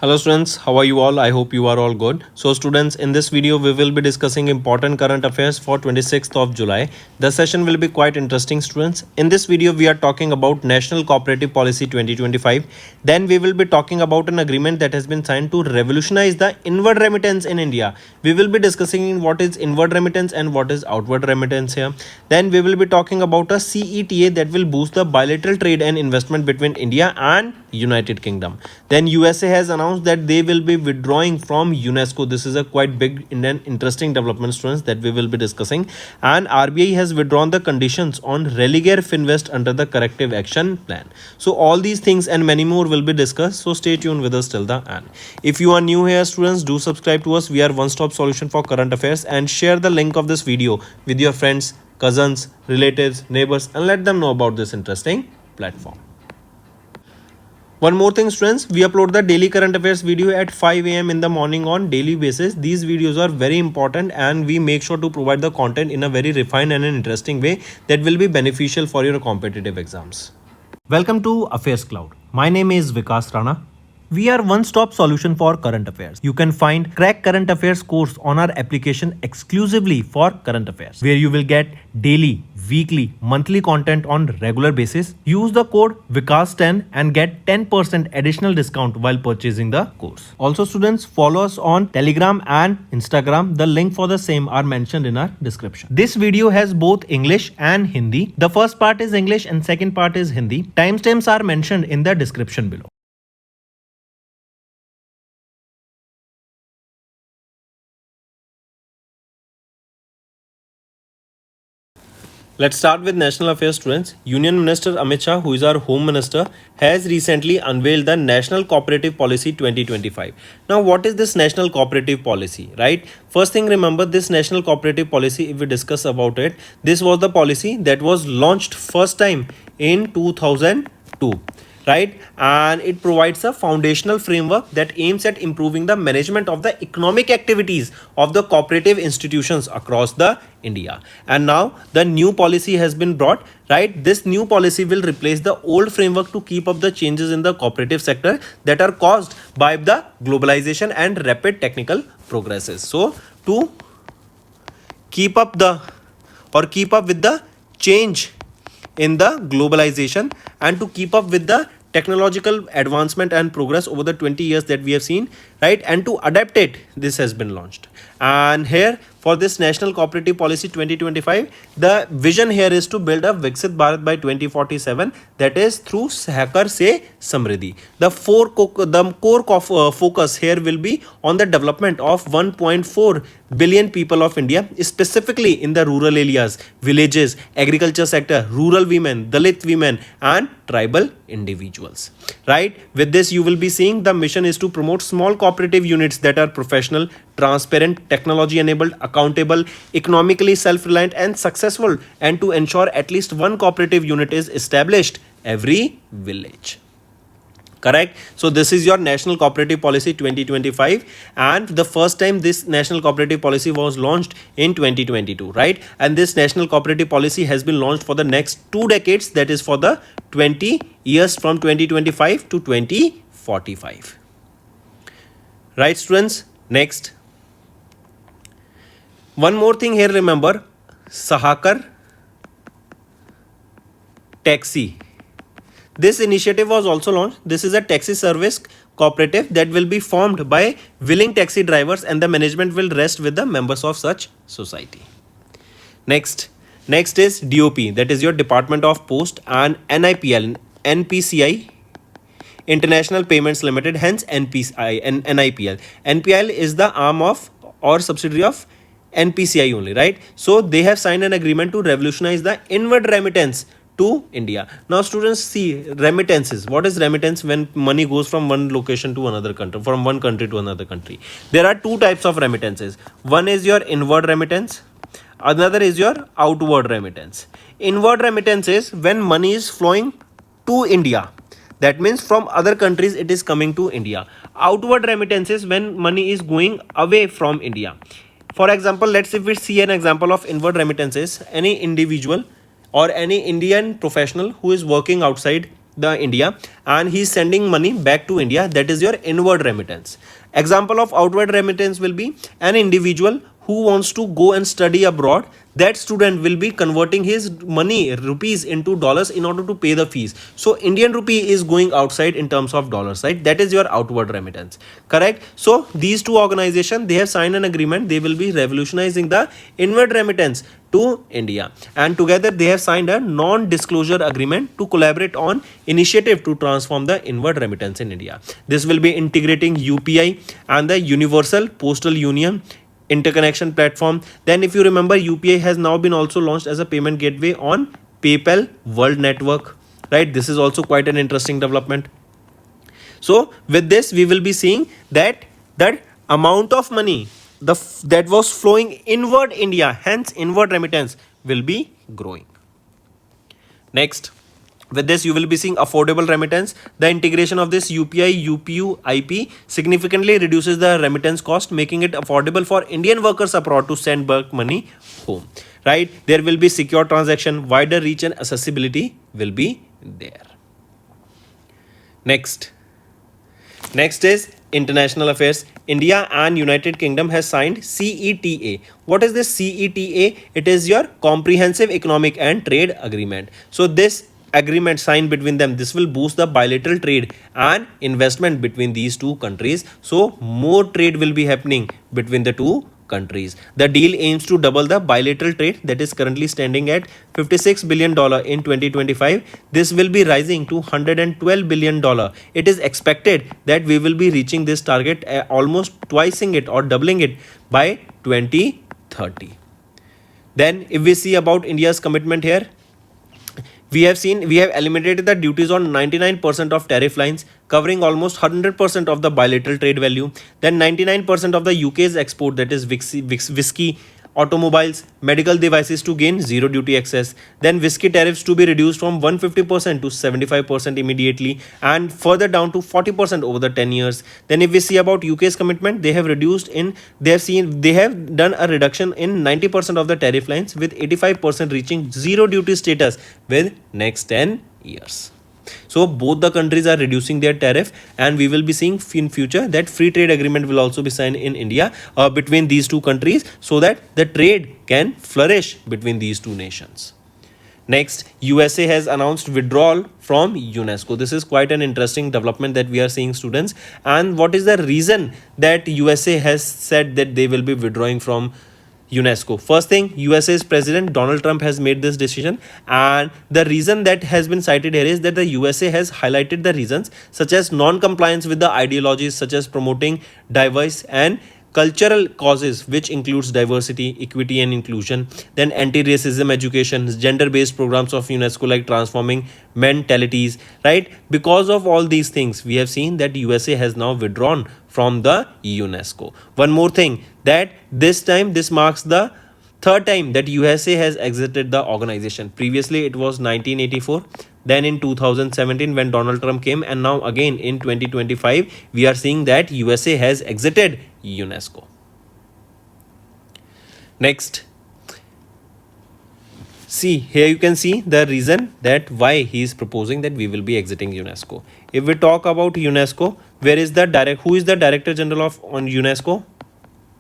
Hello students, how are you all? I hope you are all good. So students, in this video we will be discussing important current affairs for 26th of July. The session will be quite interesting students. In this video we are talking about National Cooperative Policy 2025. Then we will be talking about an agreement that has been signed to revolutionize the inward remittance in India. We will be discussing what is inward remittance and what is outward remittance here. Then we will be talking about a CETA that will boost the bilateral trade and investment between India and United Kingdom. Then USA has announced that they will be withdrawing from UNESCO. This is a quite big and interesting development, students, that we will be discussing. And RBI has withdrawn the conditions on Religare Finvest under the corrective action plan. So all these things and many more will be discussed. So stay tuned with us till the end. If you are new here, students, do subscribe to us. We are one-stop solution for current affairs, and share the link of this video with your friends, cousins, relatives, neighbors, and let them know about this interesting platform. One more thing, students, we upload the daily current affairs video at 5 a.m. in the morning on daily basis. These videos are very important and we make sure to provide the content in a very refined and an interesting way that will be beneficial for your competitive exams. Welcome to Affairs Cloud. My name is Vikas Rana. We are one-stop solution for current affairs. You can find Crack Current Affairs course on our application exclusively for current affairs, where you will get daily, weekly, monthly content on regular basis. Use the code VIKAS10 and get 10% additional discount while purchasing the course. Also, students, follow us on Telegram and Instagram. The link for the same are mentioned in our description. This video has both English and Hindi. The first part is English and second part is Hindi. Timestamps are mentioned in the description below. Let's start with national affairs, students. Union Minister Amit Shah, who is our Home Minister, has recently unveiled the National Cooperative Policy 2025. Now, what is this National Cooperative Policy, right? First thing, remember this National Cooperative Policy, if we discuss about it, this was the policy that was launched first time in 2002. Right, and it provides a foundational framework that aims at improving the management of the economic activities of the cooperative institutions across the India. And now the new policy has been brought, right? This new policy will replace the old framework to keep up the changes in the cooperative sector that are caused by the globalization and rapid technical progresses. So to keep up with the change in the globalization and to keep up with the technological advancement and progress over the 20 years that we have seen, right, and to adapt it, this has been launched. And here for this National Cooperative Policy 2025, the vision here is to build a Viksit Bharat by 2047, that is through Sahakar Se Samriddhi. The core focus here will be on the development of 1.4 billion people of India, specifically in the rural areas, villages, agriculture sector, rural women, Dalit women, and tribal individuals. Right? With this, you will be seeing the mission is to promote small cooperative units that are professional, transparent, technology enabled, accountable, economically self-reliant and successful, and to ensure at least one cooperative unit is established every village. Correct. So this is your National Cooperative Policy 2025, and the first time this National Cooperative Policy was launched in 2022, right? And this National Cooperative Policy has been launched for the next 2 decades, that is for the 20 years from 2025 to 2045. Right, students? Next. One more thing here, remember, Sahakar Taxi. This initiative was also launched. This is a taxi service cooperative that will be formed by willing taxi drivers, and the management will rest with the members of such society. Next is DOP, that is your Department of Post, and NIPL, NPCI, International Payments Limited, hence NPCI and NIPL. NPL is the arm of or subsidiary of NPCI only, right? So they have signed an agreement to revolutionize the inward remittance to India. Now students, see remittances. What is remittance? When money goes from one location to another country, from one country to another country. There are 2 types of remittances. One is your inward remittance. Another is your outward remittance. Inward remittance is when money is flowing to India. That means from other countries it is coming to India. Outward remittance is when money is going away from India. For example, let's if we see an example of inward remittances, any individual or any Indian professional who is working outside the India, and he's sending money back to India. That is your inward remittance. Example of outward remittance will be an individual who wants to go and study abroad. That student will be converting his money, rupees, into dollars in order to pay the fees. So Indian rupee is going outside in terms of dollars, right? That is your outward remittance, correct? So these two organizations, they have signed an agreement. They will be revolutionizing the inward remittance to India, and together they have signed a non-disclosure agreement to collaborate on initiative to transform the inward remittance in India. This will be integrating UPI and the Universal Postal Union interconnection platform. Then if you remember, UPI has now been also launched as a payment gateway on PayPal World Network, right? This is also quite an interesting development. So with this, we will be seeing that that amount of money that was flowing inward India, hence inward remittance, will be growing. Next, with this, you will be seeing affordable remittance. The integration of this UPI, UPU, IP significantly reduces the remittance cost, making it affordable for Indian workers abroad to send back money home. Right? There will be secure transaction, wider reach and accessibility will be there. Next is international affairs. India and United Kingdom has signed CETA. What is this CETA? It is your Comprehensive Economic and Trade Agreement. So this agreement signed between them, this will boost the bilateral trade and investment between these two countries. So more trade will be happening between the two countries. The deal aims to double the bilateral trade that is currently standing at $56 billion in 2025. This will be rising to $112 billion. It is expected that we will be reaching this target, almost twising it or doubling it by 2030. Then if we see about India's commitment here, we have eliminated the duties on 99% of tariff lines, covering almost 100% of the bilateral trade value. Then 99% of the UK's export, that is whiskey, automobiles, medical devices, to gain zero duty access. Then whiskey tariffs to be reduced from 150% to 75% immediately, and further down to 40% over the 10 years. Then if we see about UK's commitment, they have done a reduction in 90% of the tariff lines, with 85% reaching zero duty status with next 10 years. So both the countries are reducing their tariff, and we will be seeing in future that free trade agreement will also be signed in India between these two countries, so that the trade can flourish between these two nations. Next, USA has announced withdrawal from UNESCO. This is quite an interesting development that we are seeing, students. And what is the reason that USA has said that they will be withdrawing from UNESCO? First thing, USA's President Donald Trump has made this decision, and the reason that has been cited here is that the USA has highlighted the reasons such as non-compliance with the ideologies such as promoting diverse and cultural causes, which includes diversity, equity and inclusion, then anti-racism education, gender-based programs of UNESCO like transforming mentalities, right? Because of all these things, we have seen that USA has now withdrawn from the UNESCO. One more thing, that this marks the third time that USA has exited the organization. Previously it was 1984, then in 2017 when Donald Trump came, and now again in 2025 we are seeing that USA has exited UNESCO. Next, see here you can see the reason that why he is proposing that we will be exiting UNESCO. If we talk about UNESCO, who is the Director General on UNESCO?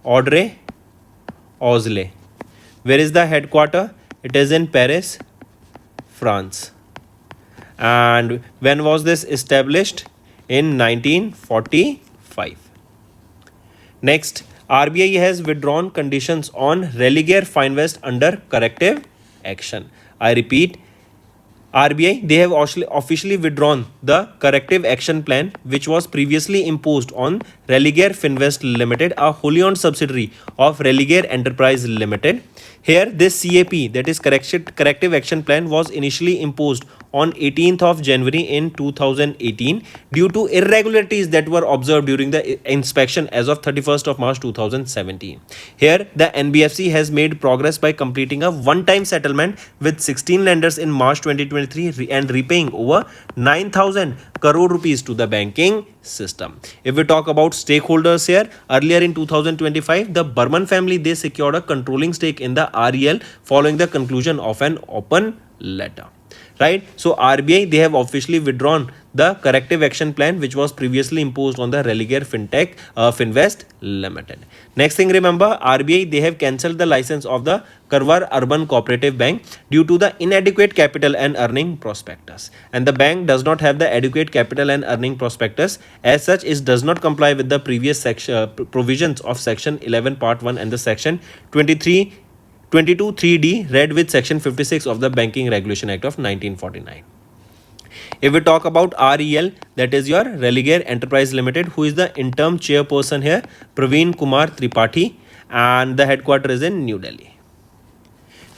Audrey Azoulay. Where is the headquarter? It is in Paris, France. And when was this established? In 1945. Next, RBI has withdrawn conditions on Religare Finvest under corrective action. I repeat, RBI, they have officially withdrawn the corrective action plan which was previously imposed on Religare Finvest Limited, a wholly owned subsidiary of Religare Enterprise Limited. Here, this CAP, that is corrective action plan, was initially imposed on 18th of January in 2018 due to irregularities that were observed during the inspection as of 31st of March 2017. Here, the NBFC has made progress by completing a one-time settlement with 16 lenders in March 2023 and repaying over 9,000 crore rupees to the banking system. If we talk about stakeholders here, earlier in 2025, the Burman family, they secured a controlling stake in the REL following the conclusion of an open letter. right? So RBI, they have officially withdrawn the corrective action plan which was previously imposed on the Religare Fintech Finvest Limited. Next thing, remember, RBI, they have cancelled the license of the Karwar Urban Cooperative Bank due to the inadequate capital and earning prospectus, and the bank does not have the adequate capital and earning prospectus. As such, it does not comply with the previous section provisions of section 11 part 1 and the section 22 3D read with section 56 of the Banking Regulation Act of 1949. If we talk about REL, that is your Religare Enterprise Limited, who is the interim chairperson here, Praveen Kumar Tripathi, and the headquarters is in New Delhi.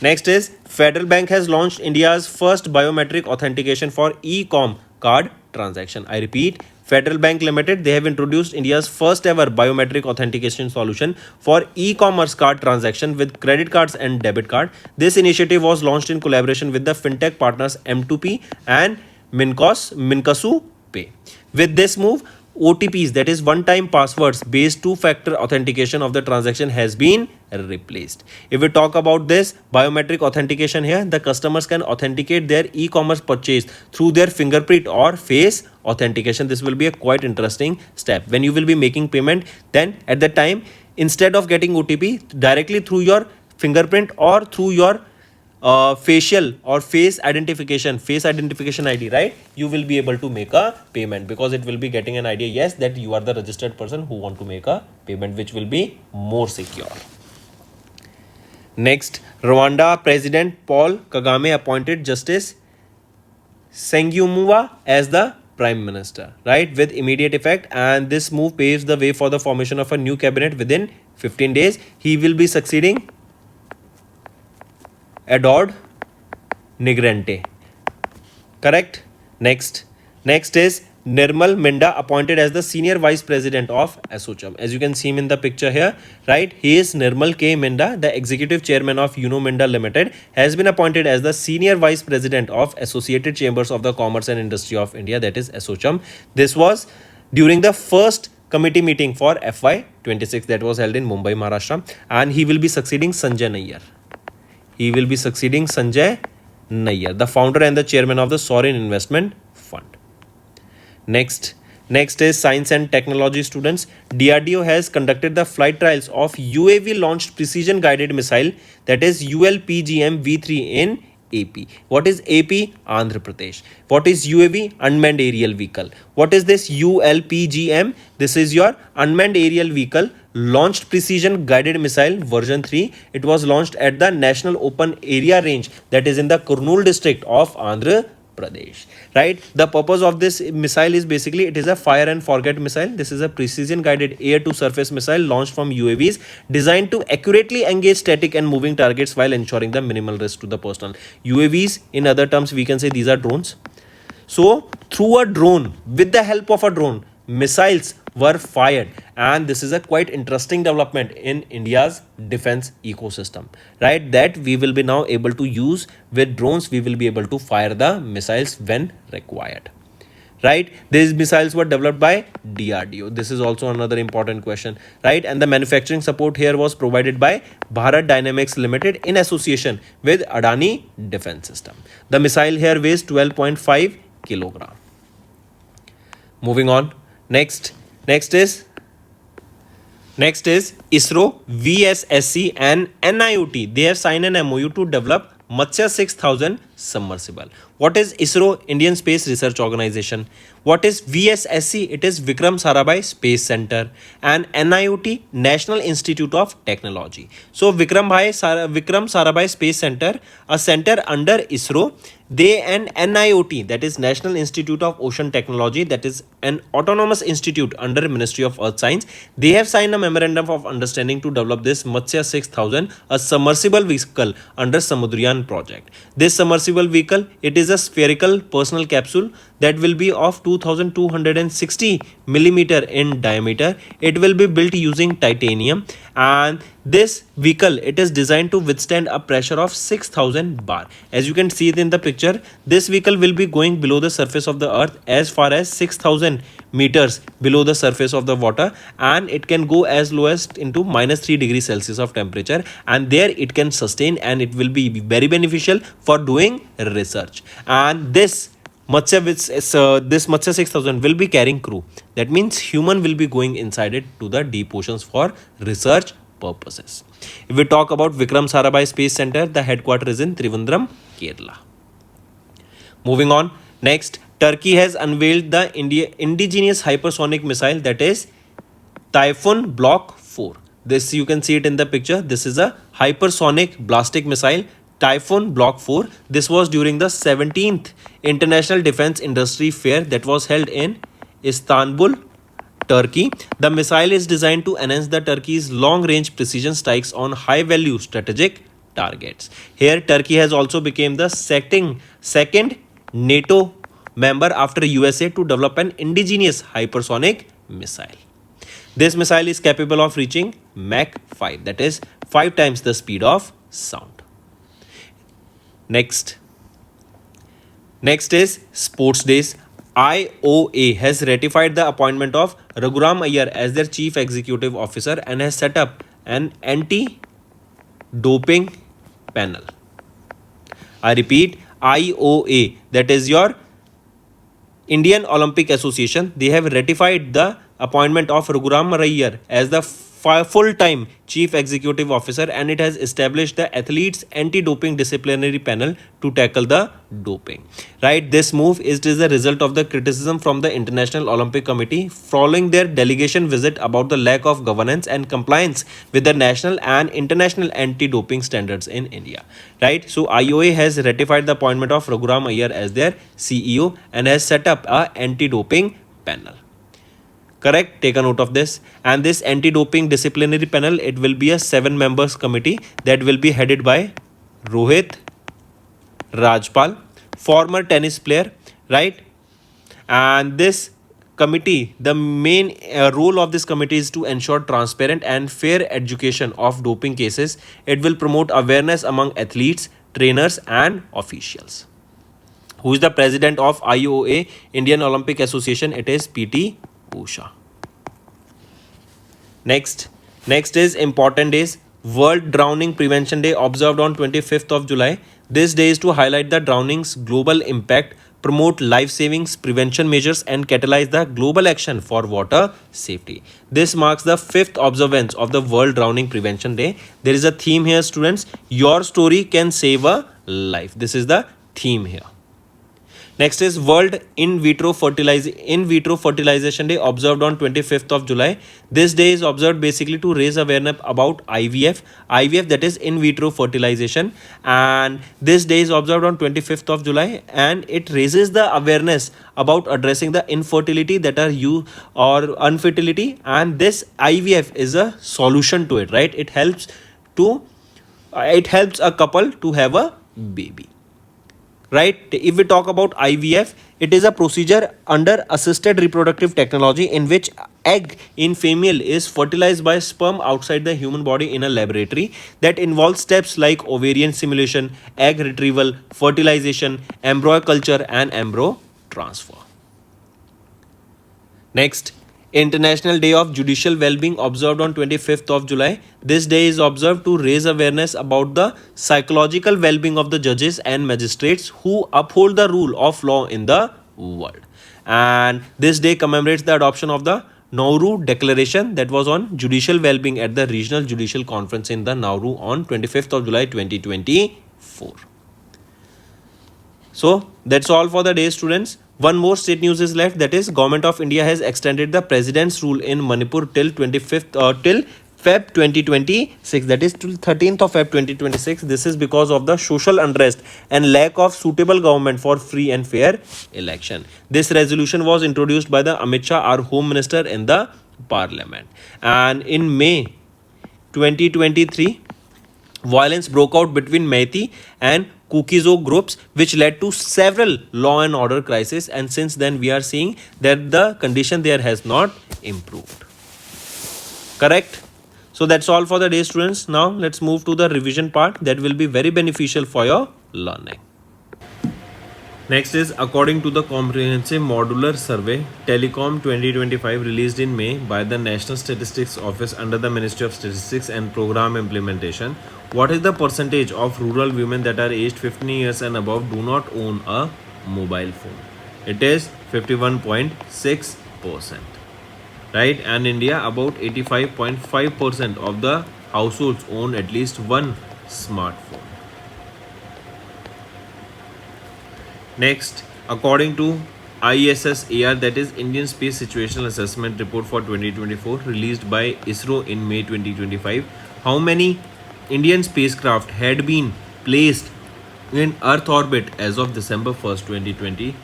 Next is Federal Bank has launched India's first biometric authentication for e-com card transaction. I repeat, Federal Bank Limited, they have introduced India's first ever biometric authentication solution for e-commerce card transaction with credit cards and debit card. This initiative was launched in collaboration with the fintech partners M2P and Minkasu Pay. With this move, OTPs, that is one-time passwords based two-factor authentication of the transaction has been replaced. If we talk about this biometric authentication here, the customers can authenticate their e-commerce purchase through their fingerprint or face authentication. This will be a quite interesting step. When you will be making payment, then at the time, instead of getting OTP directly through your fingerprint or through your facial or face identification ID, right, you will be able to make a payment because it will be getting an idea, yes, that you are the registered person who want to make a payment, which will be more secure. Next, Rwanda President Paul Kagame appointed Justice Nsengimana as the Prime Minister, right, with immediate effect, and this move paves the way for the formation of a new cabinet within 15 days. He will be succeeding Edward Nigrente. Correct. Next is Nirmal Minda appointed as the Senior Vice President of ASSOCHAM. As you can see him in the picture here, right, he is Nirmal K. Minda, the Executive Chairman of Uno Minda Limited, has been appointed as the Senior Vice President of Associated Chambers of the Commerce and Industry of India, that is ASSOCHAM. This was during the first committee meeting for FY26 that was held in Mumbai, Maharashtra, and he will be succeeding Sanjay Nayyar. The founder and the chairman of the Sovereign Investment Fund. Next is science and technology students. DRDO has conducted the flight trials of UAV launched precision guided missile, that is ULPGM V3 in AP. What is AP? Andhra Pradesh. What is UAV? Unmanned Aerial Vehicle. What is this ULPGM? This is your Unmanned Aerial Vehicle Launched Precision Guided Missile version 3. It was launched at the National Open Area Range, that is in the Kurnool district of Andhra Pradesh, right? The purpose of this missile is basically it is a fire and forget missile. This is a precision guided air to surface missile launched from UAVs designed to accurately engage static and moving targets while ensuring the minimal risk to the personnel. UAVs, in other terms, we can say these are drones. So through a drone, with the help of a drone, missiles were fired, and this is a quite interesting development in India's defense ecosystem, right, that we will be now able to use with drones. We will be able to fire the missiles when required, right? These missiles were developed by DRDO. This is also another important question, right? And the manufacturing support here was provided by Bharat Dynamics Limited in association with Adani Defense System. The missile here weighs 12.5 kilogram. Moving on. Next is ISRO, VSSC and NIOT. They have signed an MOU to develop Matsya 6000 submersible. What is ISRO? Indian Space Research Organization. What is VSSC? It is Vikram Sarabhai Space Center. And NIOT, National Institute of Technology. So Vikram Sarabhai Space Center, a center under ISRO, they and NIOT, that is National Institute of Ocean Technology, that is an autonomous institute under Ministry of Earth Science, they have signed a memorandum of understanding to develop this Matsya 6000, a submersible vehicle under Samudriyaan project. This submersible vehicle, it is a spherical personal capsule that will be of 2260 millimeter in diameter. It will be built using titanium, and this vehicle, it is designed to withstand a pressure of 6000 bar. As you can see it in the picture, this vehicle will be going below the surface of the earth as far as 6000 meters below the surface of the water, and it can go as low as into -3 degrees Celsius of temperature, and there it can sustain and it will be very beneficial for doing research. And this Matsya 6000 will be carrying crew. That means human will be going inside it to the deep oceans for research purposes. If we talk about Vikram Sarabhai Space Center, the headquarters is in Trivandrum, Kerala. Moving on, next, Turkey has unveiled the indigenous hypersonic missile, that is Typhoon Block 4. This you can see it in the picture. This is a hypersonic ballistic missile, Typhoon Block 4. This was during the 17th International Defense Industry Fair that was held in Istanbul, Turkey. The missile is designed to enhance the Turkey's long-range precision strikes on high-value strategic targets. Here, Turkey has also become the second NATO member after USA to develop an indigenous hypersonic missile. This missile is capable of reaching Mach 5, that is 5 times the speed of sound. Next is sports days. IOA has ratified the appointment of Raghuram Iyer as their chief executive officer and has set up an anti-doping panel. I repeat, IOA, that is your Indian Olympic Association. They have ratified the appointment of Raghuram Iyer as the full-time chief executive officer, and it has established the athletes anti-doping disciplinary panel to tackle the doping. Right, this move is the result of the criticism from the International Olympic Committee following their delegation visit about the lack of governance and compliance with the national and international anti-doping standards in India. Right, so IOA has ratified the appointment of Raghuram Iyer as their CEO and has set up a anti-doping panel. Correct, take a note of this. And this anti-doping disciplinary panel, it will be a 7 members committee that will be headed by Rohit Rajpal, former tennis player, right? And this committee, the main role of this committee is to ensure transparent and fair education of doping cases. It will promote awareness among athletes, trainers and officials. Who is the president of IOA, Indian Olympic Association? It is PT Usha. Next is important days. World Drowning Prevention Day observed on 25th of July. This day is to highlight the drowning's global impact, promote life savings prevention measures and catalyze the global action for water safety. This marks the 5th observance of the World Drowning Prevention Day. There is a theme here, students. Your story can save a life. This is the theme here. Next is World In Vitro Fertilization Day observed on 25th of July. This day is observed basically to raise awareness about IVF, that is in vitro fertilization, and this day is observed on 25th of July and it raises the awareness about addressing the infertility that are or infertility, and this IVF is a solution to it, right? It helps a couple to have a baby. Right, if we talk about IVF, it is a procedure under assisted reproductive technology in which egg in female is fertilized by sperm outside the human body in a laboratory that involves steps like ovarian stimulation, egg retrieval, fertilization, embryo culture and embryo transfer. Next, International Day of Judicial Wellbeing observed on 25th of July. This day is observed to raise awareness about the psychological well-being of the judges and magistrates who uphold the rule of law in the world. And this day commemorates the adoption of the Nauru Declaration that was on judicial well-being at the Regional Judicial Conference in the Nauru on 25th of July 2024. So that's all for the day, students. One more state news is left, that is Government of India has extended the President's rule in Manipur till till Feb 2026, that is till 13th of Feb 2026. This is because of the social unrest and lack of suitable government for free and fair election. This resolution was introduced by the Amit Shah, our Home Minister, in the Parliament. And in May 2023, violence broke out between Meitei and Kuki-Zo groups, which led to several law and order crises, and since then we are seeing that the condition there has not improved. Correct? So that's all for the day, students. Now let's move to the revision part that will be very beneficial for your learning. Next is according to the Comprehensive Modular Survey Telecom 2025 released in May by the National Statistics Office under the Ministry of Statistics and Program Implementation, what is the percentage of rural women that are aged 15 years and above do not own a mobile phone? It is 51.6%. Right? And India, about 85.5% of the households own at least one smartphone. Next, according to ISSAR, that is Indian Space Situational Assessment Report for 2024, released by ISRO in May 2025, how many Indian spacecraft had been placed in Earth orbit as of December 1st, 2024.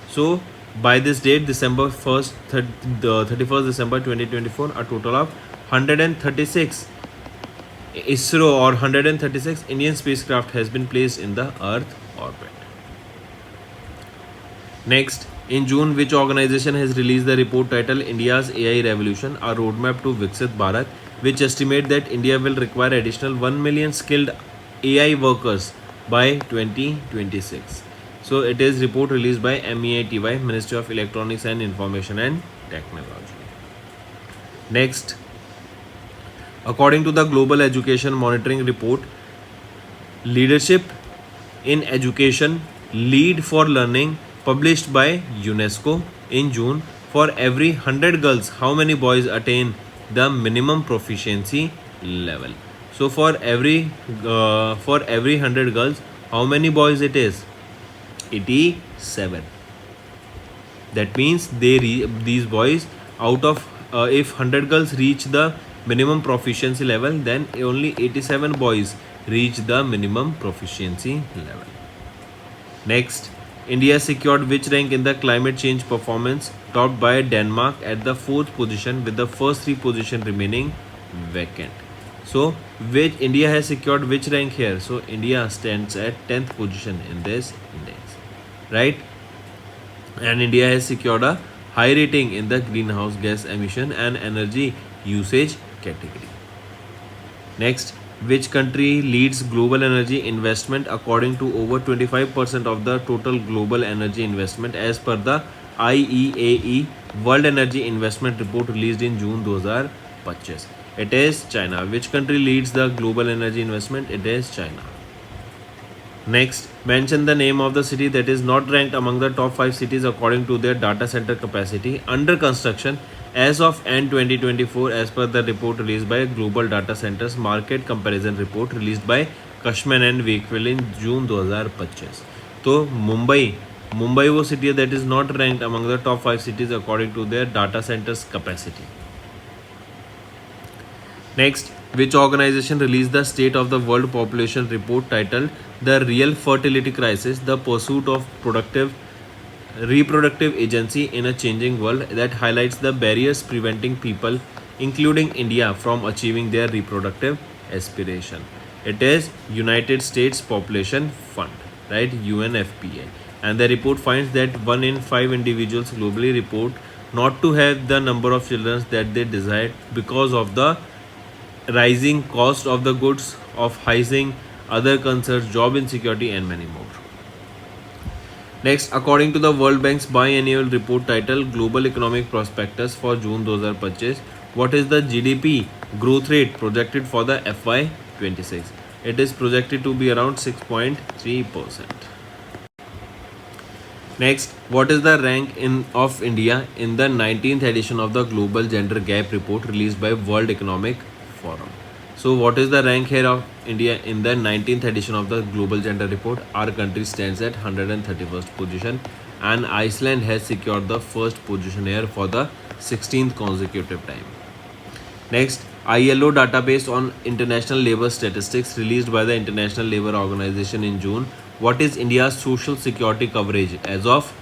So, by this date, December 1st, 31st December 2024, a total of 136 ISRO or 136 Indian spacecraft has been placed in the Earth orbit. Next, in June, which organization has released the report titled India's AI Revolution, a roadmap to Viksit Bharat, which estimate that India will require additional 1 million skilled AI workers by 2026. So, it is report released by MEITY, Ministry of Electronics and Information and Technology. Next, according to the Global Education Monitoring Report, Leadership in Education, Lead for Learning, published by UNESCO in June, for every 100 girls, how many boys attain the minimum proficiency level? So for every 100 girls, how many boys it is? 87. That means these boys, out of if 100 girls reach the minimum proficiency level, then only 87 boys reach the minimum proficiency level. Next, India secured which rank in the climate change performance, topped by Denmark at the 4th position with the first 3 positions remaining vacant. So, which India has secured which rank here? So, India stands at 10th position in this index, right? And India has secured a high rating in the greenhouse gas emission and energy usage category. Next, which country leads global energy investment according to over 25% of the total global energy investment as per the IEAE World Energy Investment Report released in June 2025? It is China. Which country leads the global energy investment? It is China. Next, mention the name of the city that is not ranked among the top 5 cities according to their data center capacity under construction as of end 2024 as per the report released by Global Data Centers Market Comparison Report released by Cushman and Wakefield in June 2025. तो मुंबई वो city that is not ranked among the top 5 cities according to their data centers capacity. Next, which organization released the State of the World Population Report titled The Real Fertility Crisis, the Pursuit of Reproductive Agency in a Changing World, that highlights the barriers preventing people, including India, from achieving their reproductive aspiration. It is United States Population Fund, right? UNFPA. And the report finds that 1 in 5 individuals globally report not to have the number of children that they desired because of the rising cost of the goods, of housing, other concerns, job insecurity, and many more. Next, according to the World Bank's biannual report titled Global Economic Prospectus for June 2025, what is the GDP growth rate projected for the FY26? It is projected to be around 6.3%. Next, what is the rank of India in the 19th edition of the Global Gender Gap Report released by World Economic Forum? So, what is the rank here of India in the 19th edition of the Global Gender Report? Our country stands at 131st position, and Iceland has secured the first position here for the 16th consecutive time. Next, ILO database on international labor statistics released by the International Labour Organization in June. What is India's social security coverage as of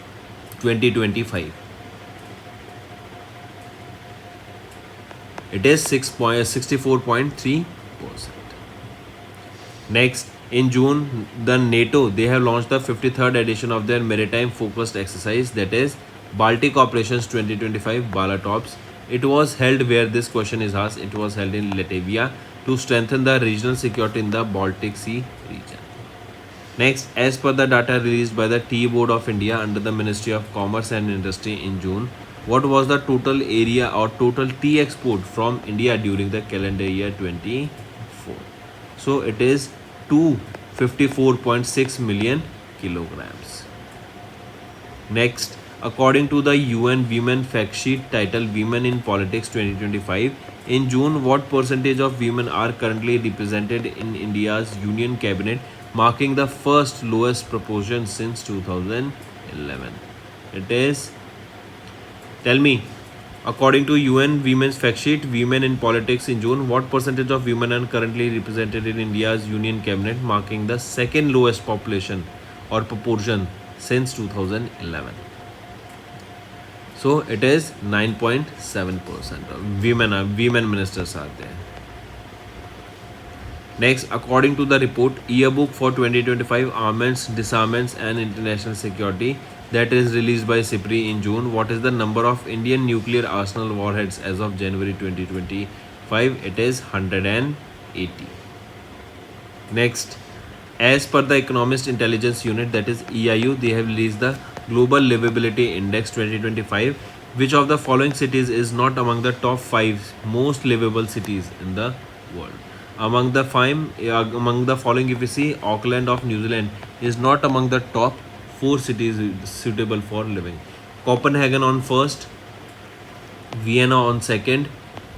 2025? It is 64.3%. Next, in June, the NATO, they have launched the 53rd edition of their maritime focused exercise, that is Baltic Operations 2025 Balatops. It was held where this question is asked. It was held in Latvia to strengthen the regional security in the Baltic Sea region. Next, as per the data released by the Tea Board of India under the Ministry of Commerce and Industry in June, what was the total area or total tea export from India during the calendar year 24? So it is 254.6 million kilograms. Next, according to the UN Women Fact Sheet titled Women in Politics 2025, in June, what percentage of women are currently represented in India's Union Cabinet, marking the first lowest proportion since 2011? It is, tell me, according to UN Women's Fact Sheet, Women in Politics in June, what percentage of women are currently represented in India's Union Cabinet, marking the second lowest population or proportion since 2011? So it is 9.7%. Women ministers are there. Next, according to the report, Yearbook for 2025 Armaments, Disarmaments and International Security that is released by SIPRI in June, what is the number of Indian nuclear arsenal warheads as of January 2025? It is 180. Next, as per the Economist Intelligence Unit, that is EIU, they have released the Global Livability Index 2025. Which of the following cities is not among the top 5 most livable cities in the world? Among the following, if you see, Auckland of New Zealand is not among the top 4 cities suitable for living. Copenhagen on first, Vienna on second,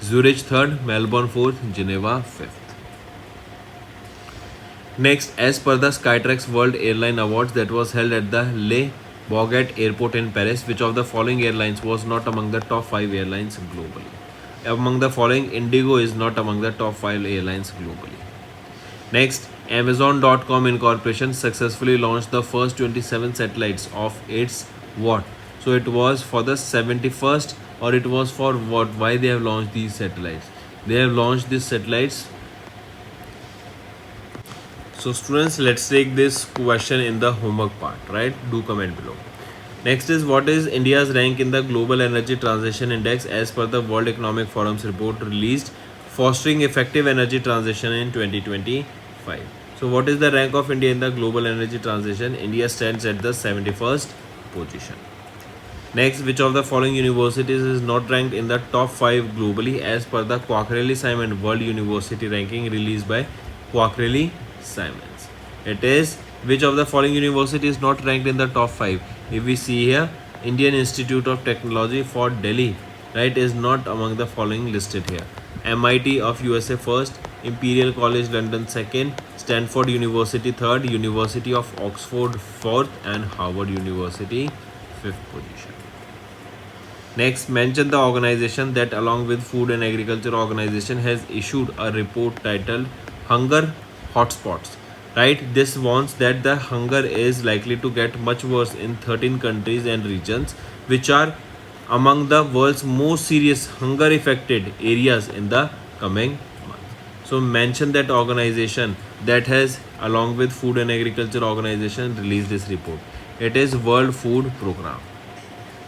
Zurich third, Melbourne fourth, Geneva fifth. Next, as per the Skytrax World Airline Awards that was held at the Le Bourget Airport in Paris, which of the following airlines was not among the top 5 airlines globally? Among the following, Indigo is not among the top 5 airlines globally. Next, Amazon.com Incorporation successfully launched the first 27 satellites of its what? So it was for the 71st, or it was for what? Why they have launched these satellites? They have launched these satellites. So students, let's take this question in the homework part, right? Do comment below. Next is, what is India's rank in the Global Energy Transition Index as per the World Economic Forum's report released, Fostering Effective Energy Transition in 2025. So what is the rank of India in the Global Energy Transition? India stands at the 71st position. Next, which of the following universities is not ranked in the top 5 globally as per the Quackrelli-Simon World University Ranking released by Quackrelli-Simons? It is, which of the following university is not ranked in the top 5? If we see here, Indian Institute of Technology for Delhi, right, is not among the following listed here. MIT of USA first, Imperial College London second, Stanford University third, University of Oxford fourth, and Harvard University fifth position. Next, mention the organization that along with Food and Agriculture Organization has issued a report titled Hunger Hotspots. Right, this warns that the hunger is likely to get much worse in 13 countries and regions, which are among the world's most serious hunger affected areas in the coming months. So mention that organization that has along with Food and Agriculture Organization released this report. It is World Food Program.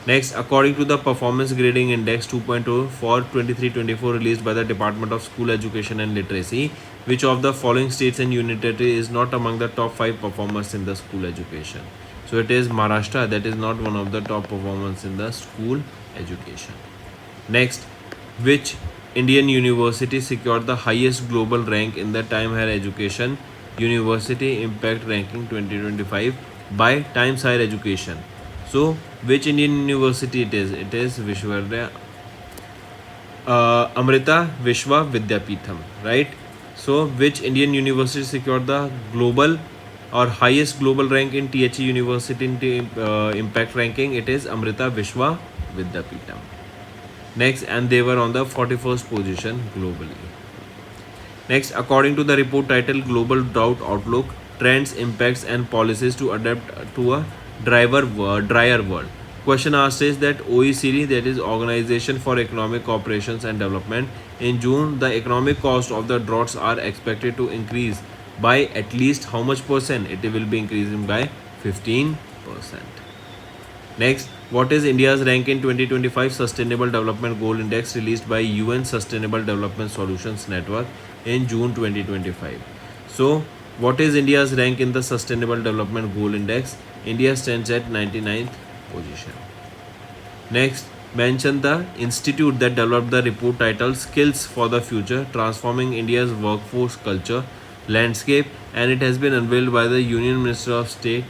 Next, according to the Performance Grading Index 2.0 for 23-24 released by the Department of School Education and Literacy, which of the following states and union territory is not among the top 5 performers in the school education? So it is Maharashtra, that is not one of the top performers in the school education. Next, which Indian university secured the highest global rank in the Time Higher Education University Impact Ranking 2025 by Times Higher Education? So, which Indian university it is? It is Amrita Vishwa Vidyapeetham, right? So, which Indian university secured the global or highest global rank in THE University Impact Ranking? It is Amrita Vishwa Vidyapeetham. Next, and they were on the 41st position globally. Next, according to the report titled Global Drought Outlook, Trends, Impacts and Policies to Adapt to a Drier World. Question asked is that OECD, that is Organization for Economic Cooperations and Development, in June the economic cost of the droughts are expected to increase by at least how much percent? It will be increasing by 15%. Next, what is India's rank in 2025 Sustainable Development Goal Index released by UN Sustainable Development Solutions Network in June 2025? So, What is India's rank in the Sustainable Development Goal Index? India stands at 99th position. Next, mention the institute that developed the report titled Skills for the Future, Transforming India's Workforce Culture Landscape, and it has been unveiled by the Union Minister of State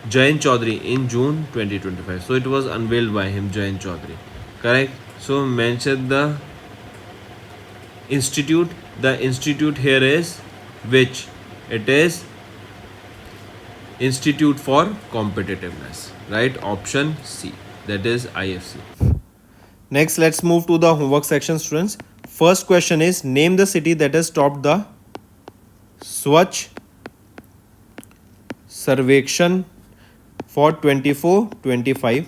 Jayant Chaudhary in June 2025. So it was unveiled by him, Jayant Chaudhary. Correct? So mention the institute. The institute here is which? It is Institute for Competitiveness. Right? Option C. That is IFC. Next, let's move to the homework section, students. First question is, name the city that has topped the Swachh Sarvekshan for 24-25,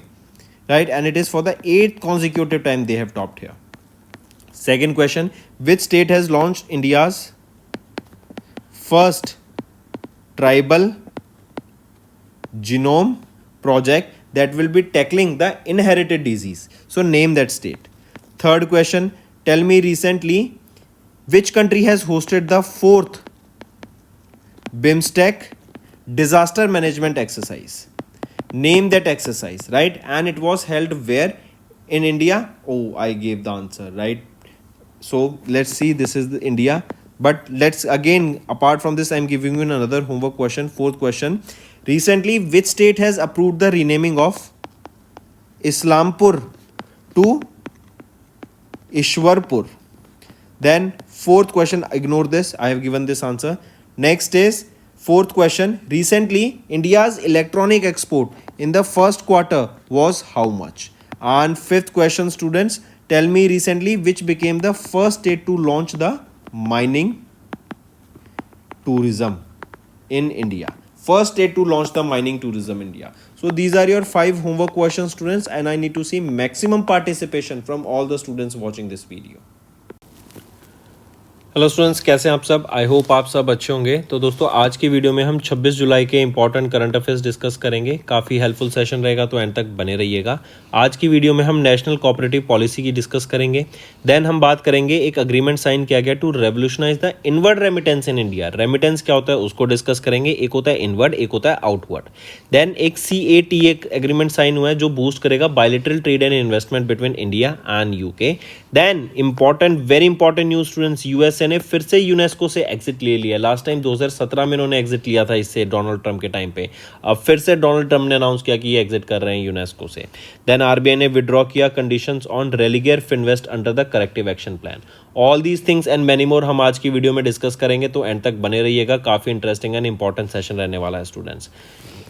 right? And it is for the 8th consecutive time they have topped here. Second question, which state has launched India's first tribal genome project that will be tackling the inherited disease? So name that state. Third question, tell me recently which country has hosted the 4th BIMSTEC disaster management exercise? Name that exercise, right? And it was held where? In India. Oh, I gave the answer, right? So let's see, this is the India. But let's again, apart from this, I'm giving you another homework question. Fourth question, recently which state has approved the renaming of Islampur to Ishwarpur? Then fourth question, ignore this, I have given this answer. Next is fourth question, recently India's electronic export in the first quarter was how much? And fifth question, students, tell me recently which became the first state to launch the mining tourism in India. First state to launch the mining tourism in India. So these are your 5 homework questions, students, and I need to see maximum participation from all the students watching this video. Hello students, कैसे हैं आप सब? I hope आप सब अच्छे होंगे। तो दोस्तों, आज की वीडियो में हम 26 जुलाई के इंपॉर्टेंट करंट अफेयर्स डिस्कस करेंगे। काफ़ी हेल्पफुल सेशन रहेगा, तो एंड तक बने रहिएगा। आज की वीडियो में हम नेशनल कोऑपरेटिव पॉलिसी की डिस्कस करेंगे। देन हम बात करेंगे, एक अग्रीमेंट साइन किया गया to revolutionise the inward remittance in India. Remittance क्या होता है उसको डिस्कस करेंगे। एक होता है इनवर्ड, एक होता है आउटवर्ड। देन एक CAT एक एग्रीमेंट साइन हुआ है जो बूस्ट करेगा bilateral trade and investment between India and UK. Then important, very important news students, USA ने फिर से यूनेस्को से एग्जिट ले लिया। लास्ट टाइम 2017 में इन्होंने एग्जिट लिया था इससे, डोनाल्ड ट्रंप के टाइम पे। अब फिर से डोनाल्ड ट्रंप ने अनाउंस किया कि ये एग्जिट कर रहे हैं यूनेस्को से। देन आरबीआई ने विड्रॉ किया conditions on Religare Finvest under the corrective action plan. All these things and many more हम आज की वीडियो में डिस्कस करेंगे, तो एंड तक बने रहिएगा। काफी इंटरेस्टिंग एंड इंपॉर्टेंट सेशन रहने वाला है स्टूडेंट्स।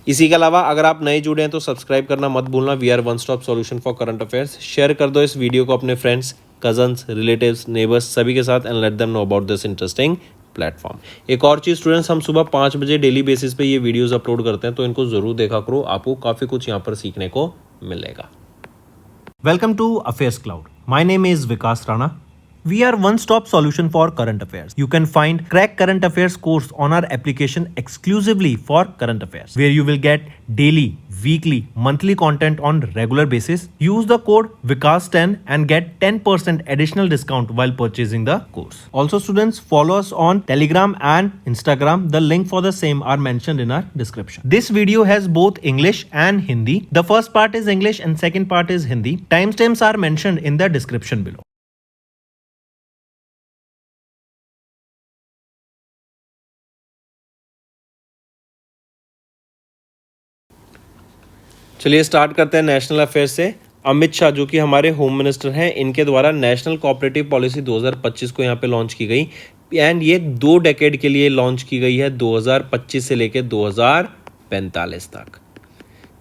इसी के अलावा अगर आप नए जुड़े हैं तो सब्सक्राइब करना मत भूलना। We are one stop solution for current affairs. Share कर दो इस वीडियो को अपने फ्रेंड्स, कजन्स, रिलेटिव्स, नेबर्स सभी के साथ, and let them know about this interesting platform. एक और चीज़ स्टूडेंट्स, हम सुबह 5 बजे डेली बेसिस पे ये वीडियोस अपलोड करते हैं, तो इनको जरूर देखा करो। आपको काफ़ी कुछ यहाँ पर सीखने को मिलेगा। Welcome to affairs cloud. My name is Vikas Rana. We are one-stop solution for current affairs. You can find Crack Current Affairs course on our application exclusively for current affairs, where you will get daily, weekly, monthly content on regular basis. Use the code VIKAS10 and get 10% additional discount while purchasing the course. Also, students, follow us on Telegram and Instagram. The link for the same are mentioned in our description. This video has both English and Hindi. The first part is English and second part is Hindi. Timestamps are mentioned in the description below. चलिए start करते हैं national affair से। अमित शाह जो कि हमारे home minister हैं, इनके द्वारा नेशनल कोऑपरेटिव पॉलिसी 2025 को यहाँ पे लॉन्च की गई, एंड ये 2 डेकेड के लिए लॉन्च की गई है, 2025 से लेकर 2045 तक।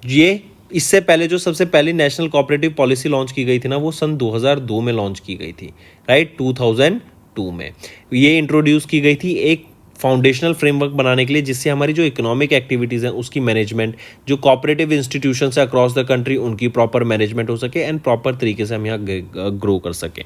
ये इससे पहले जो सबसे पहली नेशनल कोऑपरेटिव पॉलिसी लॉन्च की गई थी ना, वो सन 2002 में लॉन्च की गई थी, राइट, 2002 में ये इंट्रोड्यूस की गई थी एक फाउंडेशनल फ्रेमवर्क बनाने के लिए, जिससे हमारी जो इकोनॉमिक एक्टिविटीज़ हैं उसकी मैनेजमेंट, जो कोऑपरेटिव इंस्टीट्यूशंस है अक्रॉस द कंट्री उनकी प्रॉपर मैनेजमेंट हो सके एंड प्रॉपर तरीके से हम यहाँ ग्रो कर सकें।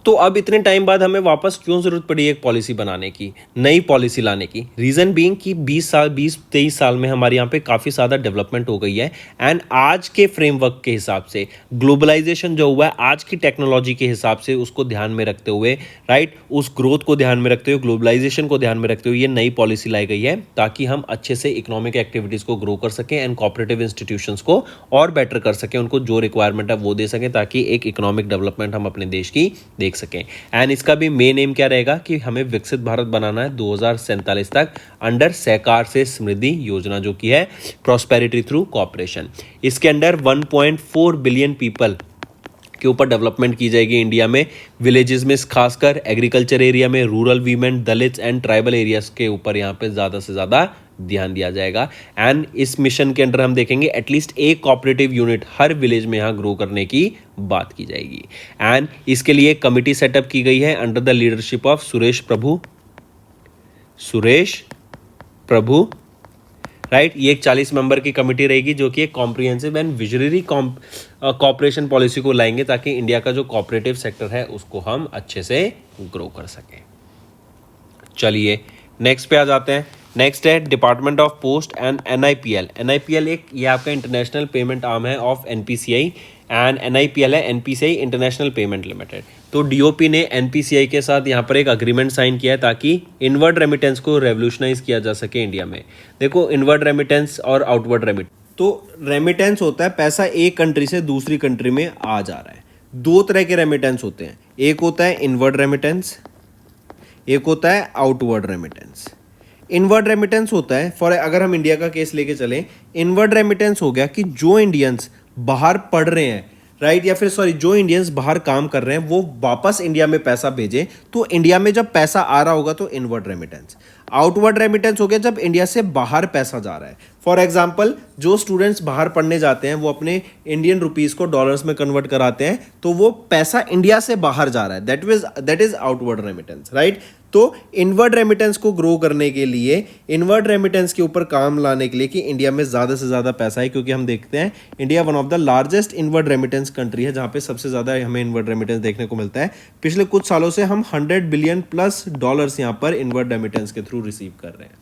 तो अब इतने टाइम बाद हमें वापस क्यों जरूरत पड़ी एक पॉलिसी बनाने की, नई पॉलिसी लाने की? रीजन बीइंग कि 20-23 साल में हमारे यहाँ पे काफ़ी ज़्यादा डेवलपमेंट हो गई है। एंड आज के फ्रेमवर्क के हिसाब से ग्लोबलाइजेशन जो हुआ है आज की टेक्नोलॉजी के हिसाब से, उसको ध्यान में रखते हुए, राइट, उस ग्रोथ को ध्यान में रखते हुए, ग्लोबलाइजेशन को ध्यान में रखते हुए ये नई पॉलिसी लाई गई है ताकि हम अच्छे से इकोनॉमिक एक्टिविटीज़ को ग्रो कर सकें एंड कोऑपरेटिव इंस्टीट्यूशंस को और बेटर कर सकें, उनको जो रिक्वायरमेंट है वो दे सकें ताकि एक इकोनॉमिक डेवलपमेंट हम अपने देश की देख सकें। एंड इसका भी मेन एम क्या रहेगा कि हमें विकसित भारत बनाना है 2047 तक अंडर सहकार से समृद्धि योजना, जो कि है प्रॉस्पेरिटी थ्रू कोऑपरेशन। इसके अंडर 1.4 बिलियन पीपल के ऊपर डेवलपमेंट की जाएगी इंडिया में, विलेजेस में खासकर, एग्रीकल्चर एरिया में, rural women, Dalits and tribal areas के ऊपर यहाँ पे ज़्यादा से ज़्यादा ध्यान दिया जाएगा। एंड इस मिशन के अंडर हम देखेंगे एटलीस्ट एक कोऑपरेटिव यूनिट हर विलेज में यहाँ ग्रो करने की बात की जाएगी। एंड इसके लिए कमिटी सेटअप की गई है under the leadership of Suresh Prabhu, right. ये एक 40 मेंबर की कमिटी रहेगी जो कि एक comprehensive and visionary cooperation policy को लाएंगे ताकि इंडिया का जो कॉपरेटिव सेक्टर है उसको हम अच्छे से ग्रो कर सकें। चलिए नेक्स्ट पे आ जाते हैं। नेक्स्ट है department of post and NIPL. NIPL एक ये आपका इंटरनेशनल पेमेंट आर्म है ऑफ एनपीसीआई, एंड एनआईपीएल है एनपीसीआई इंटरनेशनल पेमेंट लिमिटेड। तो डीओपी ने एनपीसीआई के साथ यहाँ पर एक अग्रीमेंट साइन किया है ताकि इनवर्ड रेमिटेंस को रेवोल्यूशनाइज किया जा सके इंडिया में। देखो इनवर्ड रेमिटेंस और आउटवर्ड रेमिटेंस, तो रेमिटेंस होता है पैसा एक कंट्री से दूसरी कंट्री में आ जा रहा है। दो तरह के रेमिटेंस होते हैं, एक होता है इनवर्ड रेमिटेंस, एक होता है आउटवर्ड रेमिटेंस। इनवर्ड रेमिटेंस होता है फॉर, अगर हम इंडिया का केस लेके चलें, इनवर्ड रेमिटेंस हो गया कि जो इंडियंस बाहर पढ़ रहे हैं, राइट, या फिर सॉरी जो इंडियंस बाहर काम कर रहे हैं वो वापस इंडिया में पैसा भेजें, तो इंडिया में जब पैसा आ रहा होगा तो इनवर्ड रेमिटेंस। आउटवर्ड रेमिटेंस हो गया जब इंडिया से बाहर पैसा जा रहा है। फॉर एग्जाम्पल जो स्टूडेंट्स बाहर पढ़ने जाते हैं वो अपने इंडियन रुपीज़ को डॉलर्स में कन्वर्ट कराते हैं, तो वो पैसा इंडिया से बाहर जा रहा है, that is outward remittance, right. तो इनवर्ड रेमिटेंस को ग्रो करने के लिए, इनवर्ड रेमिटेंस के ऊपर काम लाने के लिए कि इंडिया में ज़्यादा से ज़्यादा पैसा है, क्योंकि हम देखते हैं India one of the largest inward remittance country है जहाँ पे सबसे ज़्यादा हमें इनवर्ड रेमिटेंस देखने को मिलता है। पिछले कुछ सालों से हम 100 बिलियन प्लस डॉलर्स यहाँ पर इनवर्ड रेमिटेंस के थ्रू रिसीव कर रहे हैं,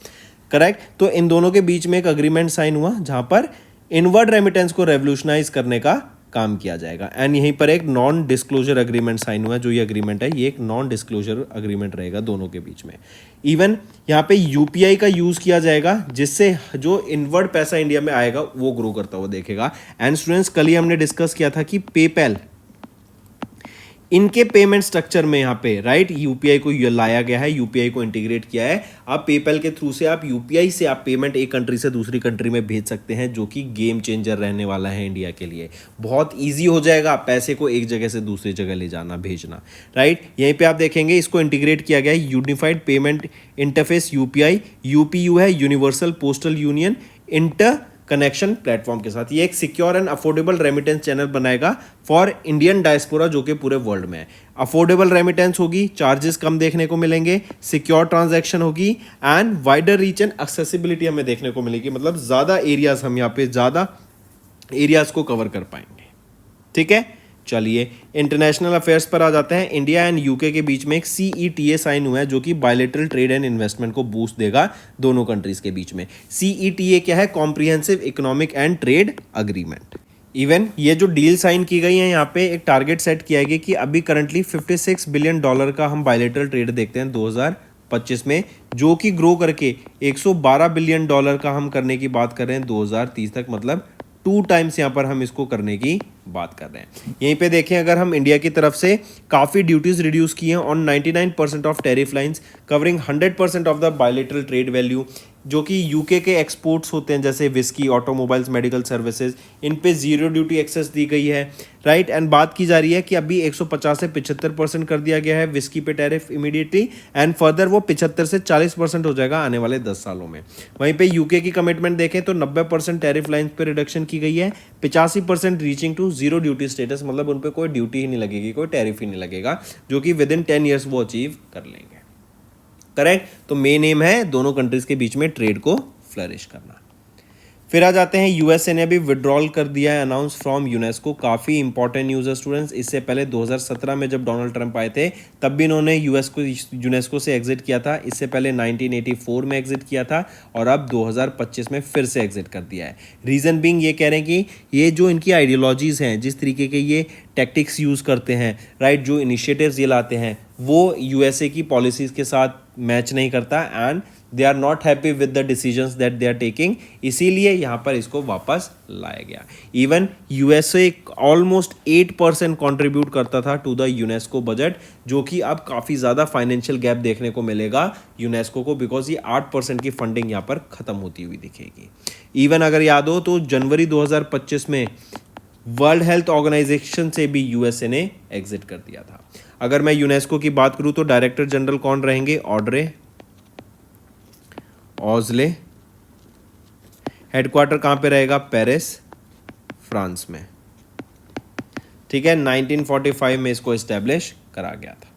करेक्ट। तो इन दोनों के बीच में एक अग्रीमेंट साइन हुआ जहाँ पर इनवर्ड रेमिटेंस को रेवोल्यूशनाइज करने का काम किया जाएगा। एंड यहीं पर एक नॉन डिस्क्लोजर अग्रीमेंट साइन हुआ, जो ये अग्रीमेंट है ये एक नॉन डिस्क्लोजर अग्रीमेंट रहेगा दोनों के बीच में। इवन यहाँ पे यूपीआई का यूज़ किया जाएगा जिससे जो इनवर्ड पैसा इंडिया में आएगा वो ग्रो करता हुआ देखेगा। एंड स्टूडेंट्स कल ही हमने डिस्कस किया था कि पेपैल, इनके पेमेंट स्ट्रक्चर में यहाँ पे, राइट, यूपीआई को लाया गया है, यूपीआई को इंटीग्रेट किया है। आप पेपैल के थ्रू से आप यूपीआई से आप पेमेंट एक कंट्री से दूसरी कंट्री में भेज सकते हैं, जो कि गेम चेंजर रहने वाला है इंडिया के लिए। बहुत ईजी हो जाएगा पैसे को एक जगह से दूसरी जगह ले जाना, भेजना, राइट। यहीं पे आप देखेंगे इसको इंटीग्रेट किया गया है unified payment interface UPI, UPU है universal postal union inter connection platform के साथ। ये एक secure and affordable remittance channel बनाएगा फॉर इंडियन डायस्पोरा जो कि पूरे वर्ल्ड में है। अफोर्डेबल रेमिटेंस होगी, चार्जेस कम देखने को मिलेंगे, सिक्योर ट्रांजैक्शन होगी and wider reach and accessibility हमें देखने को मिलेगी। मतलब ज़्यादा एरियाज, हम यहाँ पे ज़्यादा एरियाज को कवर कर पाएंगे, ठीक है। चलिए इंटरनेशनल अफेयर्स पर आ जाते हैं। इंडिया एंड यूके के बीच में एक सीईटीए साइन हुआ है जो कि बायलैटरल ट्रेड एंड इन्वेस्टमेंट को बूस्ट देगा दोनों कंट्रीज के बीच में। सीईटीए क्या है? Comprehensive economic and trade agreement. Even ये जो डील साइन की गई है यहाँ पे एक टारगेट सेट किया गया कि अभी करंटली $56 बिलियन का हम बायलैटरल ट्रेड देखते हैं 2025 में, जो कि ग्रो करके $112 बिलियन का हम करने की बात कर रहे हैं 2030 तक। मतलब 2 टाइम्स यहाँ पर हम इसको करने की बात कर रहे हैं। यहीं पे देखें अगर हम इंडिया की तरफ से काफ़ी ड्यूटीज रिड्यूस की हैं on 99% of tariff lines covering 100% of the bilateral trade value, जो कि यूके के एक्सपोर्ट्स होते हैं जैसे विस्की, ऑटोमोबाइल्स, मेडिकल सर्विसेज, इन पे जीरो ड्यूटी एक्सेस दी गई है, राइट। एंड बात की जा रही है कि अभी 150 से 75% कर दिया गया है विस्की पे टैरिफ इमीडिएटली, एंड फर्दर वो 75 से 40% हो जाएगा आने वाले 10 सालों में। वहीं पे यूके की कमिटमेंट देखें तो 90% टैरिफ लाइन पे रिडक्शन की गई है, 85% reaching to zero duty status, मतलब उन पर कोई ड्यूटी ही नहीं लगेगी, कोई टैरिफ ही नहीं लगेगा, जो कि विद इन 10 ईयर्स वो अचीव कर लेंगे, करेक्ट। तो मेन एम है दोनों कंट्रीज के बीच में ट्रेड को फ्लरिश करना। फिर आ जाते हैं यूएसए ने भी विड्रॉल कर दिया है अनाउंस फ्रॉम यूनेस्को। काफ़ी इंपॉर्टेंट न्यूज़ है स्टूडेंट्स। इससे पहले 2017 में जब डोनाल्ड ट्रंप आए थे तब भी इन्होंने यूनेस्को से एग्जिट किया था। इससे पहले 1984 में एग्जिट किया था और अब 2025 में फिर से एग्जिट कर दिया है। रीज़न बीइंग ये कह रहे हैं कि ये जो इनकी आइडियोलॉजीज़ हैं, जिस तरीके के ये टैक्टिक्स यूज़ करते हैं, राइट, जो इनिशिएटिव्स ये लाते हैं, वो यूएसए की पॉलिसीज़ के साथ मैच नहीं करता and they are not happy with the decisions that they are taking. इसीलिए यहाँ पर इसको वापस लाया गया। इवन यूएसए ऑलमोस्ट 8% कॉन्ट्रीब्यूट करता था टू द यूनेस्को बजट, जो कि अब काफ़ी ज़्यादा फाइनेंशियल गैप देखने को मिलेगा यूनेस्को को, बिकॉज ये 8% की फंडिंग यहाँ पर ख़त्म होती हुई दिखेगी। इवन अगर याद हो तो जनवरी 2025 में वर्ल्ड हेल्थ ऑर्गेनाइजेशन से भी यूएसए ने एग्जिट कर दिया था। अगर मैं यूनेस्को की बात करूँ तो डायरेक्टर जनरल कौन रहेंगे? ऑड्रे ऑजले। हेडक्वार्टर कहाँ पे रहेगा? पेरिस, फ्रांस में। ठीक है, 1945 में इसको एस्टेब्लिश करा गया था।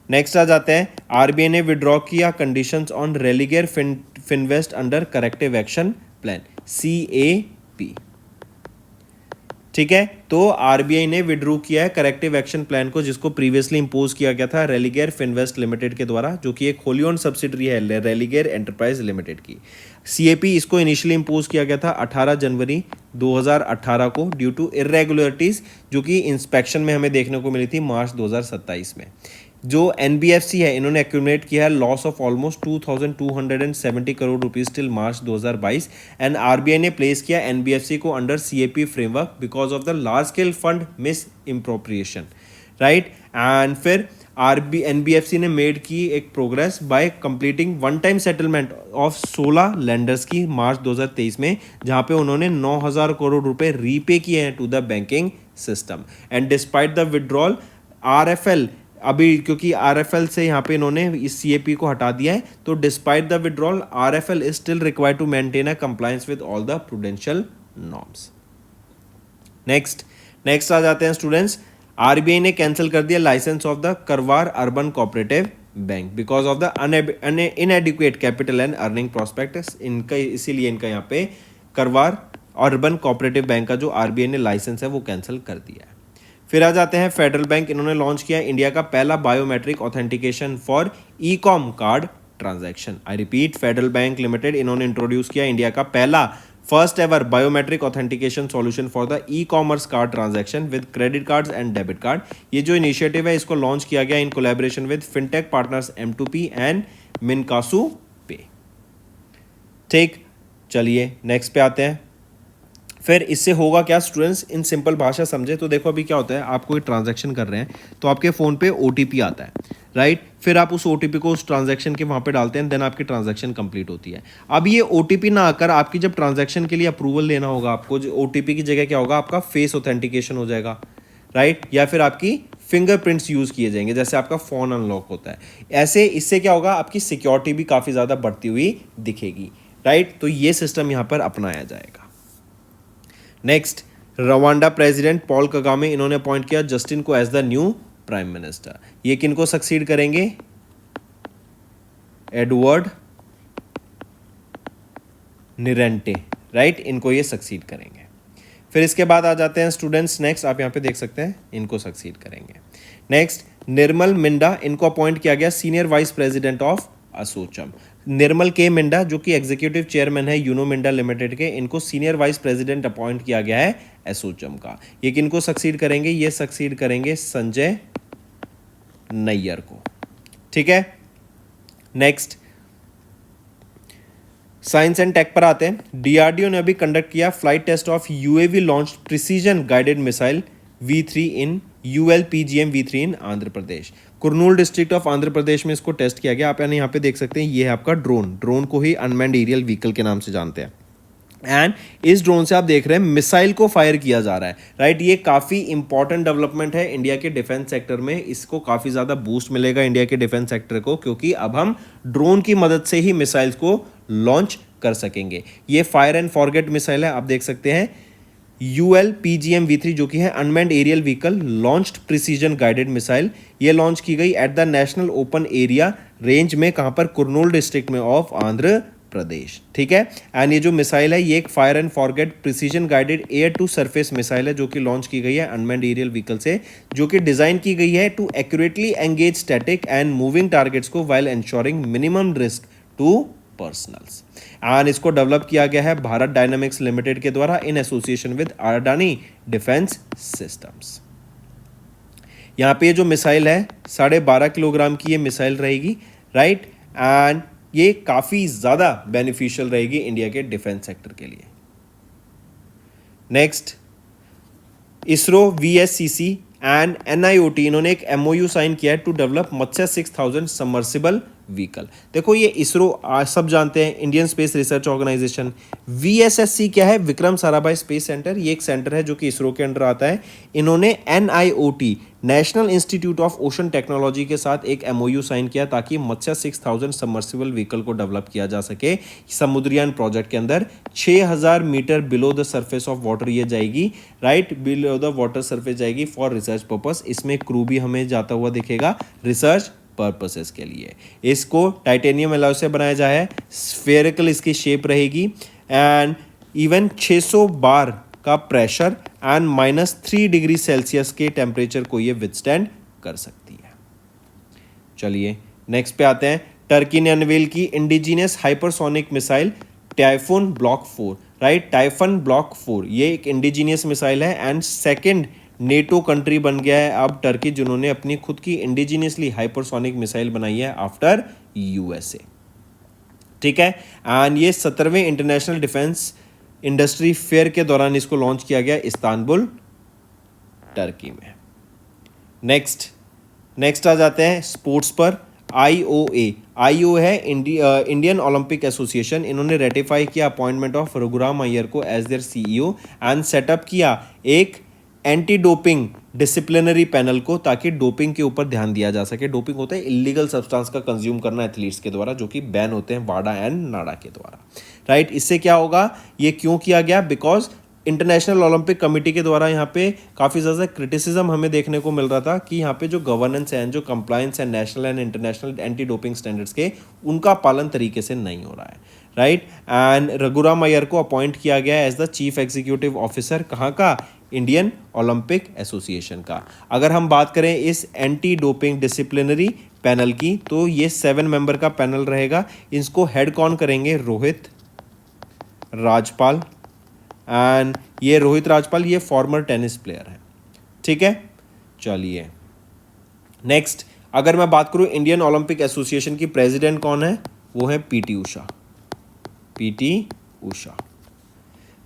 नेक्स्ट आ जाते हैं, आरबीआई ने विड्रॉ किया conditions on Religare Finvest under corrective action plan, CAP। ठीक है, तो आरबीआई ने विड्रू किया है करेक्टिव एक्शन प्लान को, जिसको प्रीवियसली इंपोज किया गया था रेलिगेयर फिनवेस्ट लिमिटेड के द्वारा, जो कि एक होली ओन्ड सब्सिडरी है रेलिगेयर एंटरप्राइज लिमिटेड की। CAP इसको इनिशियली इंपोज किया गया था 18 जनवरी 2018 को ड्यू टू इरेगुलरिटीज, जो कि इंस्पेक्शन में हमें देखने को मिली थी मार्च 2027 में। जो NBFC है, इन्होंने एक्यूमुलेट किया है loss of almost 2270 crore rupees till March 2022 and RBI ने प्लेस किया NBFC को under CAP framework because of the large scale fund misappropriation, right. And फिर NBFC ने मेड की एक progress by completing one time settlement of 16 lenders की March 2023 में, जहां पे उन्होंने 9,000 करोड़ रुपए रीपे किए हैं to the banking system. And despite the withdrawal, RFL अभी, क्योंकि RFL से यहाँ पे इन्होंने इस CAP को हटा दिया है, तो despite the withdrawal RFL is still required to maintain a compliance with all the prudential norms. Next आ जाते हैं स्टूडेंट्स, आरबीआई ने कैंसिल कर दिया licence of the Karwar urban cooperative bank because of the inadequate capital and earning prospectus. इनका इसीलिए इनका यहाँ पे करवार अर्बन कोऑपरेटिव बैंक का जो आरबीआई ने लाइसेंस है वो कैंसिल कर दिया है। फिर आ जाते हैं फेडरल बैंक, इन्होंने लॉन्च किया इंडिया का पहला biometric authentication for e-com card transaction. I repeat, Federal Bank limited इन्होंने इंट्रोड्यूस किया इंडिया का पहला first ever biometric authentication solution for the e-commerce card transaction with credit cards and debit card. ये जो initiative है इसको लॉन्च किया गया in collaboration with fintech partners M2P and Minkasu पे। ठीक, चलिए नेक्स्ट पे आते हैं। फिर इससे होगा क्या स्टूडेंट्स, इन सिंपल भाषा समझे तो देखो अभी क्या होता है, आप कोई ट्रांजैक्शन कर रहे हैं तो आपके फ़ोन पे OTP आता है, राइट। फिर आप उस OTP को उस ट्रांजैक्शन के वहाँ पे डालते हैं, देन आपकी ट्रांजैक्शन कंप्लीट होती है। अब ये OTP ना आकर आपकी जब ट्रांजैक्शन के लिए अप्रूवल लेना होगा आपको, जो OTP की जगह क्या होगा, आपका फेस ऑथेंटिकेशन हो जाएगा, राइट, या फिर आपकी फिंगरप्रिंट्स यूज़ किए जाएंगे, जैसे आपका फ़ोन अनलॉक होता है। ऐसे इससे क्या होगा, आपकी सिक्योरिटी भी काफ़ी ज़्यादा बढ़ती हुई दिखेगी, राइट। तो ये सिस्टम यहाँ पर अपनाया जाएगा। Next, Rwanda president Paul Kagame, इन्होंने अपॉइंट किया जस्टिन को as the new prime minister. ये किनको सक्सीड करेंगे? एडवर्ड निरेंटे, राइट, इनको ये सक्सीड करेंगे। फिर इसके बाद आ जाते हैं स्टूडेंट्स, नेक्स्ट आप यहाँ पे देख सकते हैं, इनको सक्सीड करेंगे। नेक्स्ट, निर्मल मिंडा, इनको अपॉइंट किया गया सीनियर वाइस प्रेसिडेंट ऑफ असोचम। निर्मल के मिंडा जो कि एग्जीक्यूटिव चेयरमैन है यूनो मिंडा लिमिटेड के, इनको सीनियर वाइस प्रेसिडेंट अपॉइंट किया गया है एसोचम का। ये किनको सक्सीड करेंगे? ये सक्सीड करेंगे संजय नैयर को। ठीक है, नेक्स्ट साइंस एंड टेक पर आते हैं। डीआरडीओ ने अभी कंडक्ट किया flight test of UAV launch precision guided missile V3 in ULPGM V3 in Andhra Pradesh. Kurnool district of Andhra Pradesh में इसको टेस्ट किया गया। आप यानी यहाँ पे देख सकते हैं, ये है आपका ड्रोन को ही अनमैन्ड एरियल व्हीकल के नाम से जानते हैं। एंड इस ड्रोन से आप देख रहे हैं मिसाइल को फायर किया जा रहा है, राइट। ये काफ़ी इंपॉर्टेंट डेवलपमेंट है इंडिया के डिफेंस सेक्टर में। इसको काफ़ी ज़्यादा बूस्ट मिलेगा इंडिया के डिफेंस सेक्टर को, क्योंकि अब हम ड्रोन की मदद से ही मिसाइल्स को लॉन्च कर सकेंगे। ये फायर एंड फॉरगेट मिसाइल है, आप देख सकते हैं ULPGM V3 जो कि है unmanned aerial vehicle launched precision guided missile. ये लॉन्च की गई at the national open area range में, कहाँ पर? कुरनूल डिस्ट्रिक्ट में ऑफ आंध्र प्रदेश। ठीक है, एंड ये जो मिसाइल है ये एक fire and forget precision guided air to surface missile है जो कि लॉन्च की गई है अनमैन्ड एरियल व्हीकल से, जो कि डिजाइन की गई है to accurately engage static and moving targets को while ensuring minimum risk to personnels. And इसको डेवलप किया गया है भारत डायनामिक्स लिमिटेड के द्वारा in association with Adani Defence Systems. यहाँ पे जो मिसाइल है 12.5 किलोग्राम की ये मिसाइल रहेगी, राइट, एंड ये काफ़ी ज़्यादा बेनिफिशियल रहेगी इंडिया के डिफेंस सेक्टर के लिए। Next, ISRO VSCC and NIOT इन्होंने एक MOU साइन किया है to develop Matsya 6000 submersible vehicle. देखो ये इसरो सब जानते हैं, Indian space research organisation. VSSC क्या है? विक्रम साराभाई स्पेस सेंटर, ये एक सेंटर है जो कि इसरो के अंडर आता है। इन्होंने NIOT national institute of ocean technology के साथ एक MOU साइन किया ताकि मत्स्य 6000 सबमर्सिबल व्हीकल को डेवलप किया जा सके। समुद्रयान प्रोजेक्ट के अंदर 6000 metre below the surface of water ये जाएगी, right, below the water surface जाएगी फॉर रिसर्च पर्पस। इसमें क्रू भी हमें जाता हुआ दिखेगा रिसर्च पर्पसेस के लिए। इसको टाइटेनियम एलॉय से बनाया जाए है, स्फेरिकल इसकी शेप रहेगी एंड इवन 600 बार का प्रेशर एंड -3 डिग्री सेल्सियस के टेम्परेचर को ये विथस्टैंड कर सकती है। चलिए नेक्स्ट पे आते हैं। टर्की ने अनवेल की indigenous hypersonic missile Typhoon block 4, right, Typhoon block 4 ये एक इंडिजिनियस मिसाइल है एंड सेकेंड नेटो कंट्री बन गया है अब टर्की, जिन्होंने अपनी खुद की इंडिजिनियसली हाइपरसोनिक मिसाइल बनाई है आफ्टर USA। ठीक है, एंड ये 17वें इंटरनेशनल डिफेंस इंडस्ट्री फेयर के दौरान इसको लॉन्च किया गया इस्तांबुल, टर्की में। नेक्स्ट आ जाते हैं स्पोर्ट्स पर। IOA है इंडियन ओलंपिक एसोसिएशन। इन्होंने रेटिफाई किया अपॉइंटमेंट ऑफ रघुराम अय्यर को as their CEO and setup किया एक एंटी डोपिंग डिसिप्लिनरी पैनल को ताकि डोपिंग के ऊपर ध्यान दिया जा सके। डोपिंग होता है इलीगल सब्सटेंस का कंज्यूम करना एथलीट्स के द्वारा, जो कि बैन होते हैं वाडा एंड नाडा के द्वारा, राइट। इससे क्या होगा, ये क्यों किया गया? बिकॉज इंटरनेशनल ओलंपिक कमेटी के द्वारा यहाँ पे काफ़ी ज़्यादा क्रिटिसिज्म हमें देखने को मिल रहा था कि यहाँ पे जो गवर्नेंस है, जो कंप्लायंस है national and international anti doping standards के, उनका पालन तरीके से नहीं हो रहा है, राइट। एंड रघुराम अय्यर को अपॉइंट किया गया as the chief executive officer कहाँ का? इंडियन ओलंपिक एसोसिएशन का। अगर हम बात करें इस एंटी डोपिंग डिसिप्लिनरी पैनल की, तो ये 7 मेंबर का पैनल रहेगा। इसको हेड कौन करेंगे? रोहित राजपाल, एंड ये रोहित राजपाल ये फॉर्मर टेनिस प्लेयर है। ठीक है, चलिए नेक्स्ट, अगर मैं बात करूं इंडियन ओलंपिक एसोसिएशन की प्रेसिडेंट कौन है? वो है PT उषा।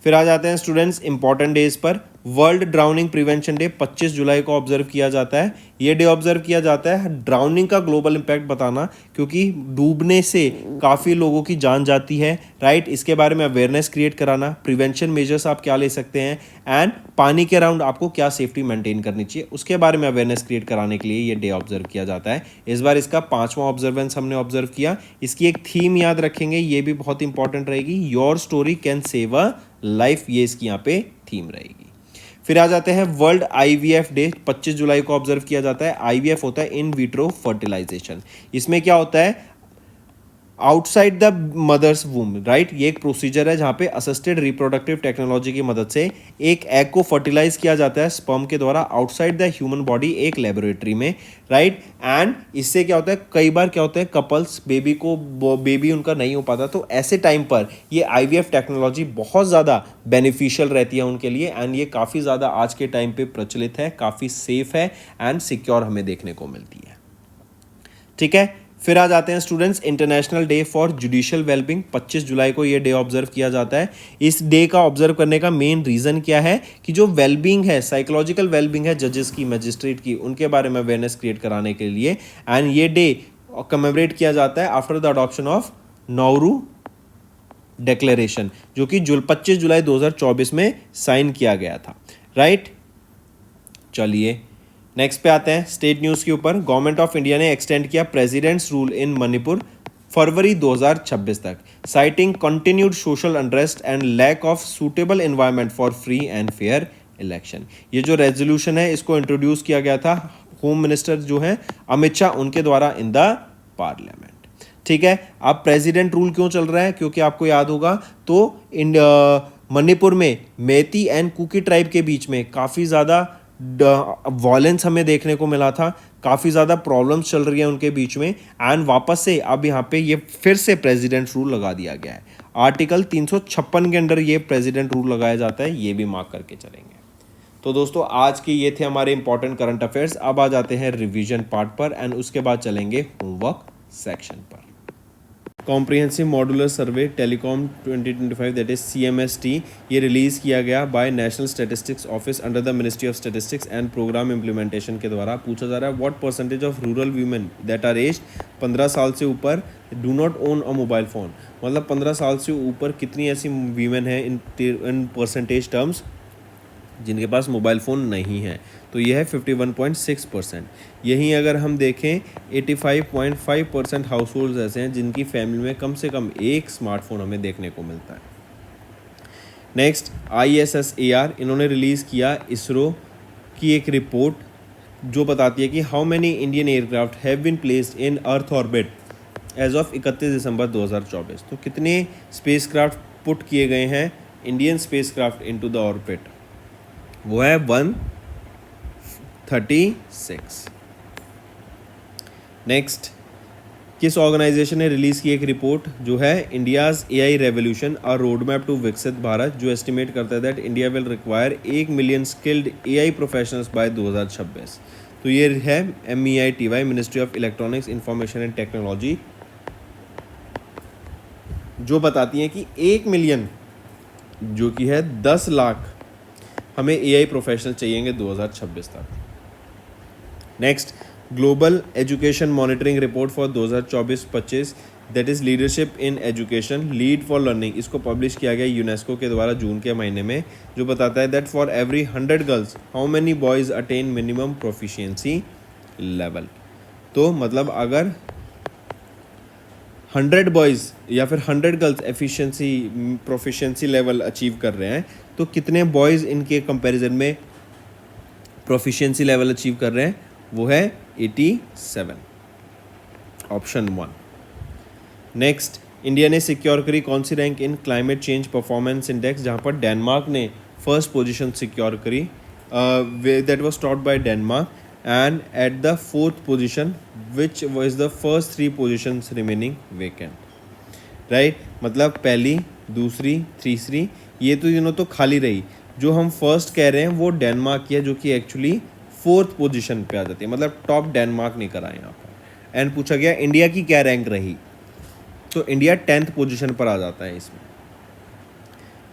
फिर आ जाते हैं स्टूडेंट्स इंपॉर्टेंट डेज पर। वर्ल्ड ड्राउनिंग प्रिवेंशन डे 25 जुलाई को ऑब्जर्व किया जाता है। ये डे ऑब्जर्व किया जाता है ड्राउनिंग का ग्लोबल इम्पैक्ट बताना, क्योंकि डूबने से काफ़ी लोगों की जान जाती है, राइट। इसके बारे में अवेयरनेस क्रिएट कराना, प्रिवेंशन मेजर्स आप क्या ले सकते हैं एंड पानी के अराउंड आपको क्या सेफ्टी मेंटेन करनी चाहिए, उसके बारे में अवेयरनेस क्रिएट कराने के लिए ये डे ऑब्जर्व किया जाता है। इस बार इसका 5वां ऑब्जर्वेंस हमने ऑब्जर्व किया। इसकी एक थीम याद रखेंगे, ये भी बहुत इंपॉर्टेंट रहेगी, your story can save a life, ये इसकी यहाँ पे थीम रहेगी। फिर आ जाते हैं वर्ल्ड IVF डे 25 जुलाई को ऑब्जर्व किया जाता है। IVF होता है इन विट्रो फर्टिलाइजेशन। इसमें क्या होता है? Outside the mother's womb, right. ये एक प्रोसीजर है जहाँ पे असिस्टेड रिप्रोडक्टिव टेक्नोलॉजी की मदद से एक एग को फर्टिलाइज किया जाता है स्पर्म के द्वारा आउटसाइड द ह्यूमन बॉडी एक लेबोरेटरी में, राइट। एंड इससे क्या होता है, कई बार क्या होता है कपल्स बेबी उनका नहीं हो पाता, तो ऐसे टाइम पर ये IVF टेक्नोलॉजी बहुत ज़्यादा बेनिफिशियल रहती है उनके लिए एंड ये काफ़ी ज़्यादा आज के टाइम पे प्रचलित है, काफ़ी सेफ है एंड सिक्योर हमें देखने को मिलती है। ठीक है, फिर आ जाते हैं students international day for judicial wellbeing. 25 जुलाई को ये डे ऑब्जर्व किया जाता है। इस डे का ऑब्जर्व करने का मेन रीज़न क्या है कि जो वेलबींग है, साइकोलॉजिकल वेलबींग है जजेस की, मजिस्ट्रेट की, उनके बारे में अवेयरनेस क्रिएट कराने के लिए एंड ये डे कमेमोरेट किया जाता है after the adoption of Nauru declaration, जो कि 25 जुलाई 2024 में साइन किया गया था, राइट। चलिए नेक्स्ट पे आते हैं स्टेट न्यूज़ के ऊपर। गवर्नमेंट ऑफ इंडिया ने एक्सटेंड किया president's rule in Manipur February 2026 तक, citing continued social unrest and lack of suitable environment for free and fair election. ये जो रेजोल्यूशन है इसको इंट्रोड्यूस किया गया था होम मिनिस्टर जो है अमित शाह, उनके द्वारा इन द पार्लियामेंट। ठीक है। अब प्रेसिडेंट रूल क्यों चल रहा है, क्योंकि आपको याद होगा तो मणिपुर में मेती एंड कुकी ट्राइब के बीच में काफ़ी ज़्यादा वॉयलेंस हमें देखने को मिला था, काफ़ी ज़्यादा प्रॉब्लम्स चल रही है उनके बीच में, एंड वापस से अब यहाँ पे ये फिर से प्रेसिडेंट रूल लगा दिया गया है। आर्टिकल 356 के अंडर ये प्रेसिडेंट रूल लगाया जाता है, ये भी मार्क करके चलेंगे। तो दोस्तों आज के ये थे हमारे इंपॉर्टेंट करंट अफेयर्स। अब आ जाते हैं रिवीजन पार्ट पर एंड उसके बाद चलेंगे होमवर्क सेक्शन पर। Comprehensive modular survey telecom 2025 that is CMST, ये रिलीज़ किया गया by national statistics office under the ministry of statistics and programme implementation के द्वारा। पूछा जा रहा है what percentage of rural women that are age 15 साल से ऊपर do not own a mobile phone, मतलब 15 साल से ऊपर कितनी ऐसी वीमेन हैं इन परसेंटेज टर्म्स जिनके पास मोबाइल फ़ोन नहीं है, तो यह है 51.6%। यहीं अगर हम देखें 85.5% हाउस होल्ड ऐसे हैं जिनकी फैमिली में कम से कम एक स्मार्टफोन हमें देखने को मिलता है। नेक्स्ट ISSAR, इन्होंने रिलीज़ किया इसरो की एक रिपोर्ट जो बताती है कि how many Indian aircraft have been placed in earth orbit as of 31 December 2024। तो कितने स्पेसक्राफ्ट पुट किए गए हैं Indian spacecraft into the orbit, वो है 136। नेक्स्ट, किस ऑर्गेनाइजेशन ने रिलीज़ की एक रिपोर्ट जो है India's AI revolution a road map to Viksit Bharat, जो एस्टिमेट करता है that India will require 1 million skilled AI professionals by 2026। तो ये है MEITY, ministry of electronics information and technology, जो बताती है कि 1 मिलियन जो कि है 10 लाख हमें AI प्रोफेशनल चाहिएंगे 2026 तक। Next, global education monitoring report for 2024-25 that is leadership in education lead for learning, इसको पब्लिश किया गया यूनेस्को के द्वारा जून के महीने में, जो बताता है that for every 100 girls how many boys attain minimum proficiency level. तो मतलब अगर 100 बॉयज़ या फिर 100 गर्ल्स प्रोफिशिएंसी लेवल अचीव कर रहे हैं, तो कितने बॉयज़ इनके कंपैरिजन में प्रोफिशिएंसी लेवल अचीव कर रहे हैं, वो है 87, ऑप्शन 1। नेक्स्ट, इंडिया ने सिक्योर करी कौन सी rank in climate change performance index, जहाँ पर डेनमार्क ने फर्स्ट पोजीशन सिक्योर करी, that was taught by Denmark, and at the 4th position which was the first 3 positions remaining vacant, right. मतलब पहली, दूसरी, तीसरी, ये तो तीनों तो खाली रही, जो हम फर्स्ट कह रहे हैं वो डेनमार्क की है, जो कि एक्चुअली 4th पोजीशन पे आ जाती है, मतलब टॉप डेनमार्क नहीं करा यहाँ पर। एंड पूछा गया इंडिया की क्या रैंक रही, तो इंडिया 10th पोजीशन पर आ जाता है इसमें।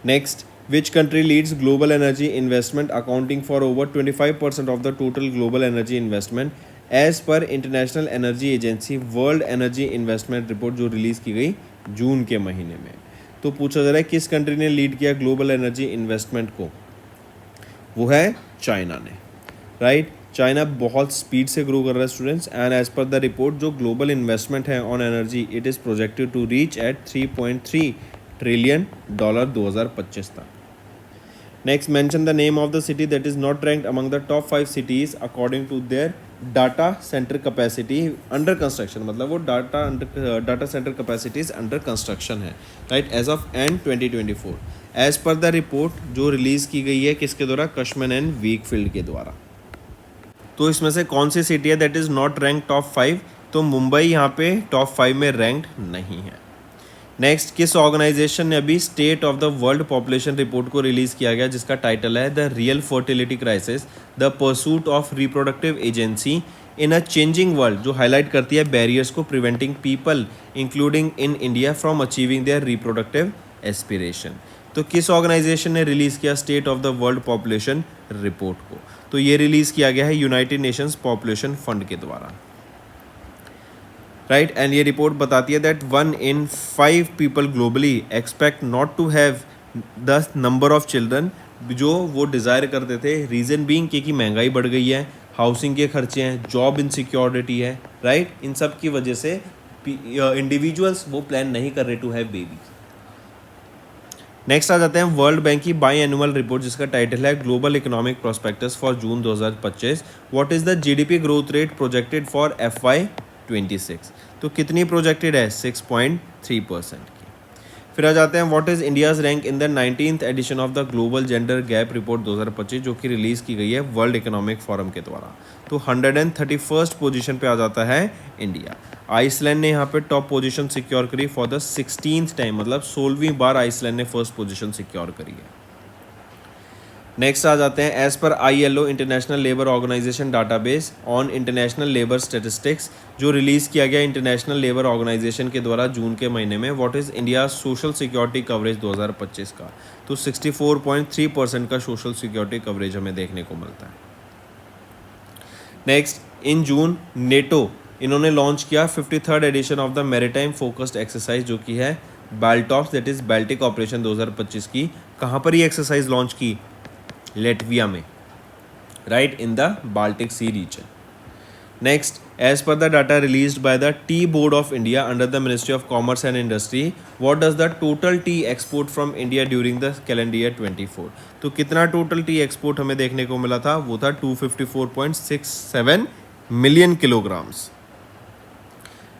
Next, which country leads global energy investment accounting for over 25% of the total global energy investment as per international energy agency world energy investment report, जो रिलीज़ की गई जून के महीने में। तो पूछा जा रहा है किस कंट्री ने लीड किया ग्लोबल एनर्जी इन्वेस्टमेंट को, वो है चाइना ने, राइट। चाइना बहुत स्पीड से ग्रो कर रहा है students, and as per the report जो ग्लोबल इन्वेस्टमेंट है on energy it is projected to reach at $3.3 trillion 2025 तक। Next, mention the name of the city that is not ranked among the top 5 cities according to their data centre capacity under construction, मतलब वो data centre capacities under construction है, right, as of and 2024 as per the report जो release की गई है किसके द्वारा, कशमन and Weikfield के द्वारा। तो इसमें से कौन सी सिटी है that is not rank top 5, तो मुंबई यहाँ पे टॉप 5 में रैंक्ड नहीं है। नेक्स्ट, किस ऑर्गेनाइजेशन ने अभी state of the world population report को रिलीज़ किया गया, जिसका टाइटल है the real fertility crisis the pursuit of reproductive agency in a changing world, जो हाईलाइट करती है बैरियर्स को preventing people including in India from achieving their reproductive aspiration. तो किस ऑर्गेनाइजेशन ने रिलीज़ किया state of the world population report को, तो ये रिलीज़ किया गया है यूनाइटेड नेशंस पॉपुलेशन फंड के द्वारा, राइट। एंड ये रिपोर्ट बताती है that 1 in 5 people globally expect not to have the number of children जो वो डिज़ायर करते थे, रीज़न बीइंग कि महंगाई बढ़ गई है, हाउसिंग के खर्चे हैं, जॉब इनसिक्योरिटी है, राइट। इन सब की वजह से इंडिविजुअल्स वो प्लान नहीं कर रहे टू हैव बेबी। नेक्स्ट आ जाते हैं वर्ल्ड बैंक की बाई एनुअल रिपोर्ट, जिसका टाइटल है global economic prospectus for June 2025। What is the GDP growth rate projected for FY 26। तो कितनी प्रोजेक्टेड है? 6.3% की। फिर आ जाते हैं what is India's rank in the 19th edition of the global gender gap report 2025, जो कि रिलीज़ की गई है वर्ल्ड इकोनॉमिक फोरम के द्वारा। तो 131st पोजीशन पे आ जाता है इंडिया। आइसलैंड ने यहाँ पे टॉप पोजीशन सिक्योर करी फॉर द 16th टाइम, मतलब 16वीं बार आइसलैंड ने फर्स्ट पोजीशन सिक्योर करी है। नेक्स्ट आ जाते हैं as per ILO international labour organisation database on international labour statistics, जो रिलीज़ किया गया इंटरनेशनल लेबर ऑर्गेनाइजेशन के द्वारा जून के महीने में। What is India social security coverage 2025 का? तो 64.3% का सोशल सिक्योरिटी कवरेज हमें देखने को मिलता है। नेक्स्ट, इन जून नेटो इन्होंने लॉन्च किया 53rd edition of the maritime focused exercise, जो कि है BALTOPS, that is Baltic operation 2025 की। कहाँ पर ये एक्सरसाइज लॉन्च की? लेटविया में, right, in the Baltic sea region. Next, as per the data released by the tea board of India under the ministry of commerce and industry, what does the total tea export from India during the calendar year 24? तो कितना total tea export हमें देखने को मिला था? वो था 254.67 million kilograms.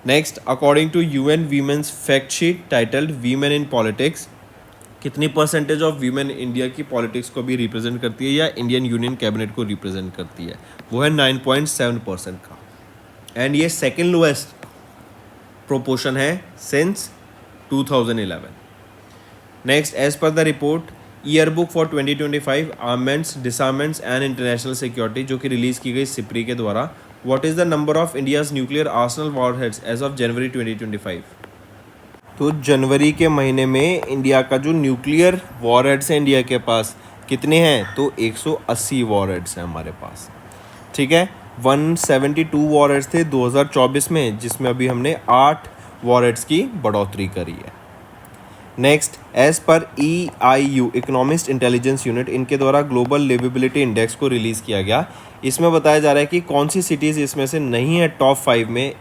Next, according to UN women's fact sheet titled women in politics, कितनी परसेंटेज ऑफ वीमेन इंडिया की पॉलिटिक्स को भी रिप्रेजेंट करती है या इंडियन यूनियन कैबिनेट को रिप्रेजेंट करती है? वो है 9.7% का, एंड ये सेकेंड लोएस्ट प्रोपोर्शन है since 2011। Next, as per the report year book for 2025 armaments disarmaments and international security, जो कि रिलीज़ की गई सिप्री के द्वारा, what is the number of India's nuclear arsenal warheads as of January 2025? तो जनवरी के महीने में इंडिया का जो न्यूक्लियर वॉरहेड्स है इंडिया के पास, कितने हैं? तो 180 वॉरहेड्स हैं हमारे पास, ठीक है। 172 वॉरहेड्स थे 2024 में, जिसमें अभी हमने 8 वॉरहेड्स की बढ़ोतरी करी है। Next, as per EIU economist intelligence unit, इनके द्वारा ग्लोबल लिवेबिलिटी इंडेक्स को रिलीज़ किया गया। इसमें बताया जा रहा है कि कौन सी सिटीज़ इसमें से नहीं है टॉप 5 में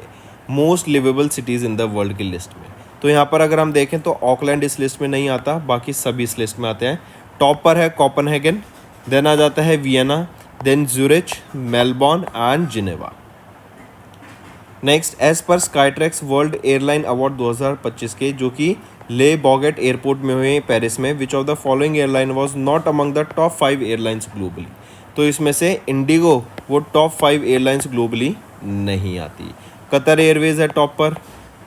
most liveable cities in the world की लिस्ट में। तो यहाँ पर अगर हम देखें तो ऑकलैंड इस लिस्ट में नहीं आता, बाकी सभी इस लिस्ट में आते हैं। टॉप पर है कोपेनहेगन, देन आ जाता है Vienna, then Zurich, Melbourne and Geneva. Next, as per Skytrax world airline award 2025 के, जो कि ले बॉगेट एयरपोर्ट में हुए पेरिस में, which of the following airline was not among the top 5 airlines globally? तो इसमें से इंडिगो वो टॉप 5 एयरलाइंस ग्लोबली नहीं आती। कतर एयरवेज है टॉप पर,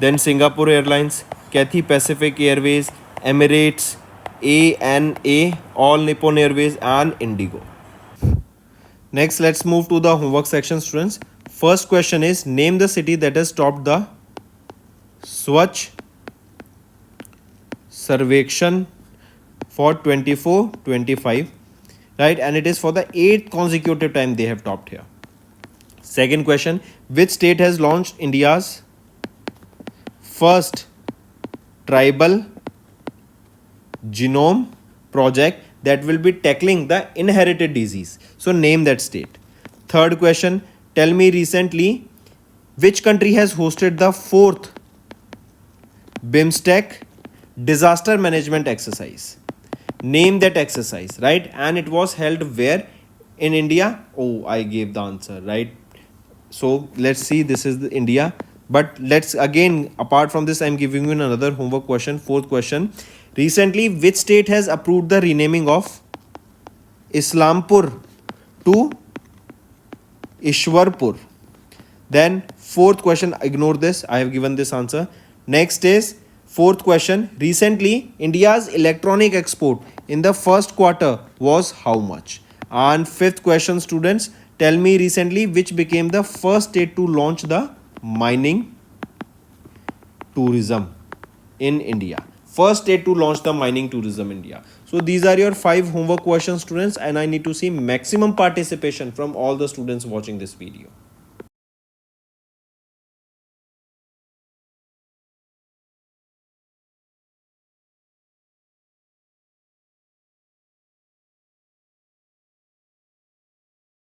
then Singapore airlines, Cathay Pacific airways, Emirates, ANA, all Nippon airways and IndiGo. Next, let's move to the homework section students. First question is name the city that has topped the Swachh Survekshan for 24-25, right, and it is for the 8th consecutive time they have topped here. Second question, which state has launched India's first tribal genome project that will be tackling the inherited disease? So name that state. Third question, tell me recently which country has hosted the 4th BIMSTEC disaster management exercise? Name that exercise, right? And it was held where? In India. Oh, I gave the answer, right? So let's see, this is the India, but let's again, apart from this, I'm giving you another homework question. Fourth question, recently which state has approved the renaming of Islampur to Ishwarpur? Then fourth question, ignore this, I have given this answer. Next is fourth question, recently India's electronic export in the first quarter was how much? And fifth question students, tell me recently which became the first state to launch the mining tourism in India? First state to launch the mining tourism in India. So these are your 5 homework questions students, and I need to see maximum participation from all the students watching this video.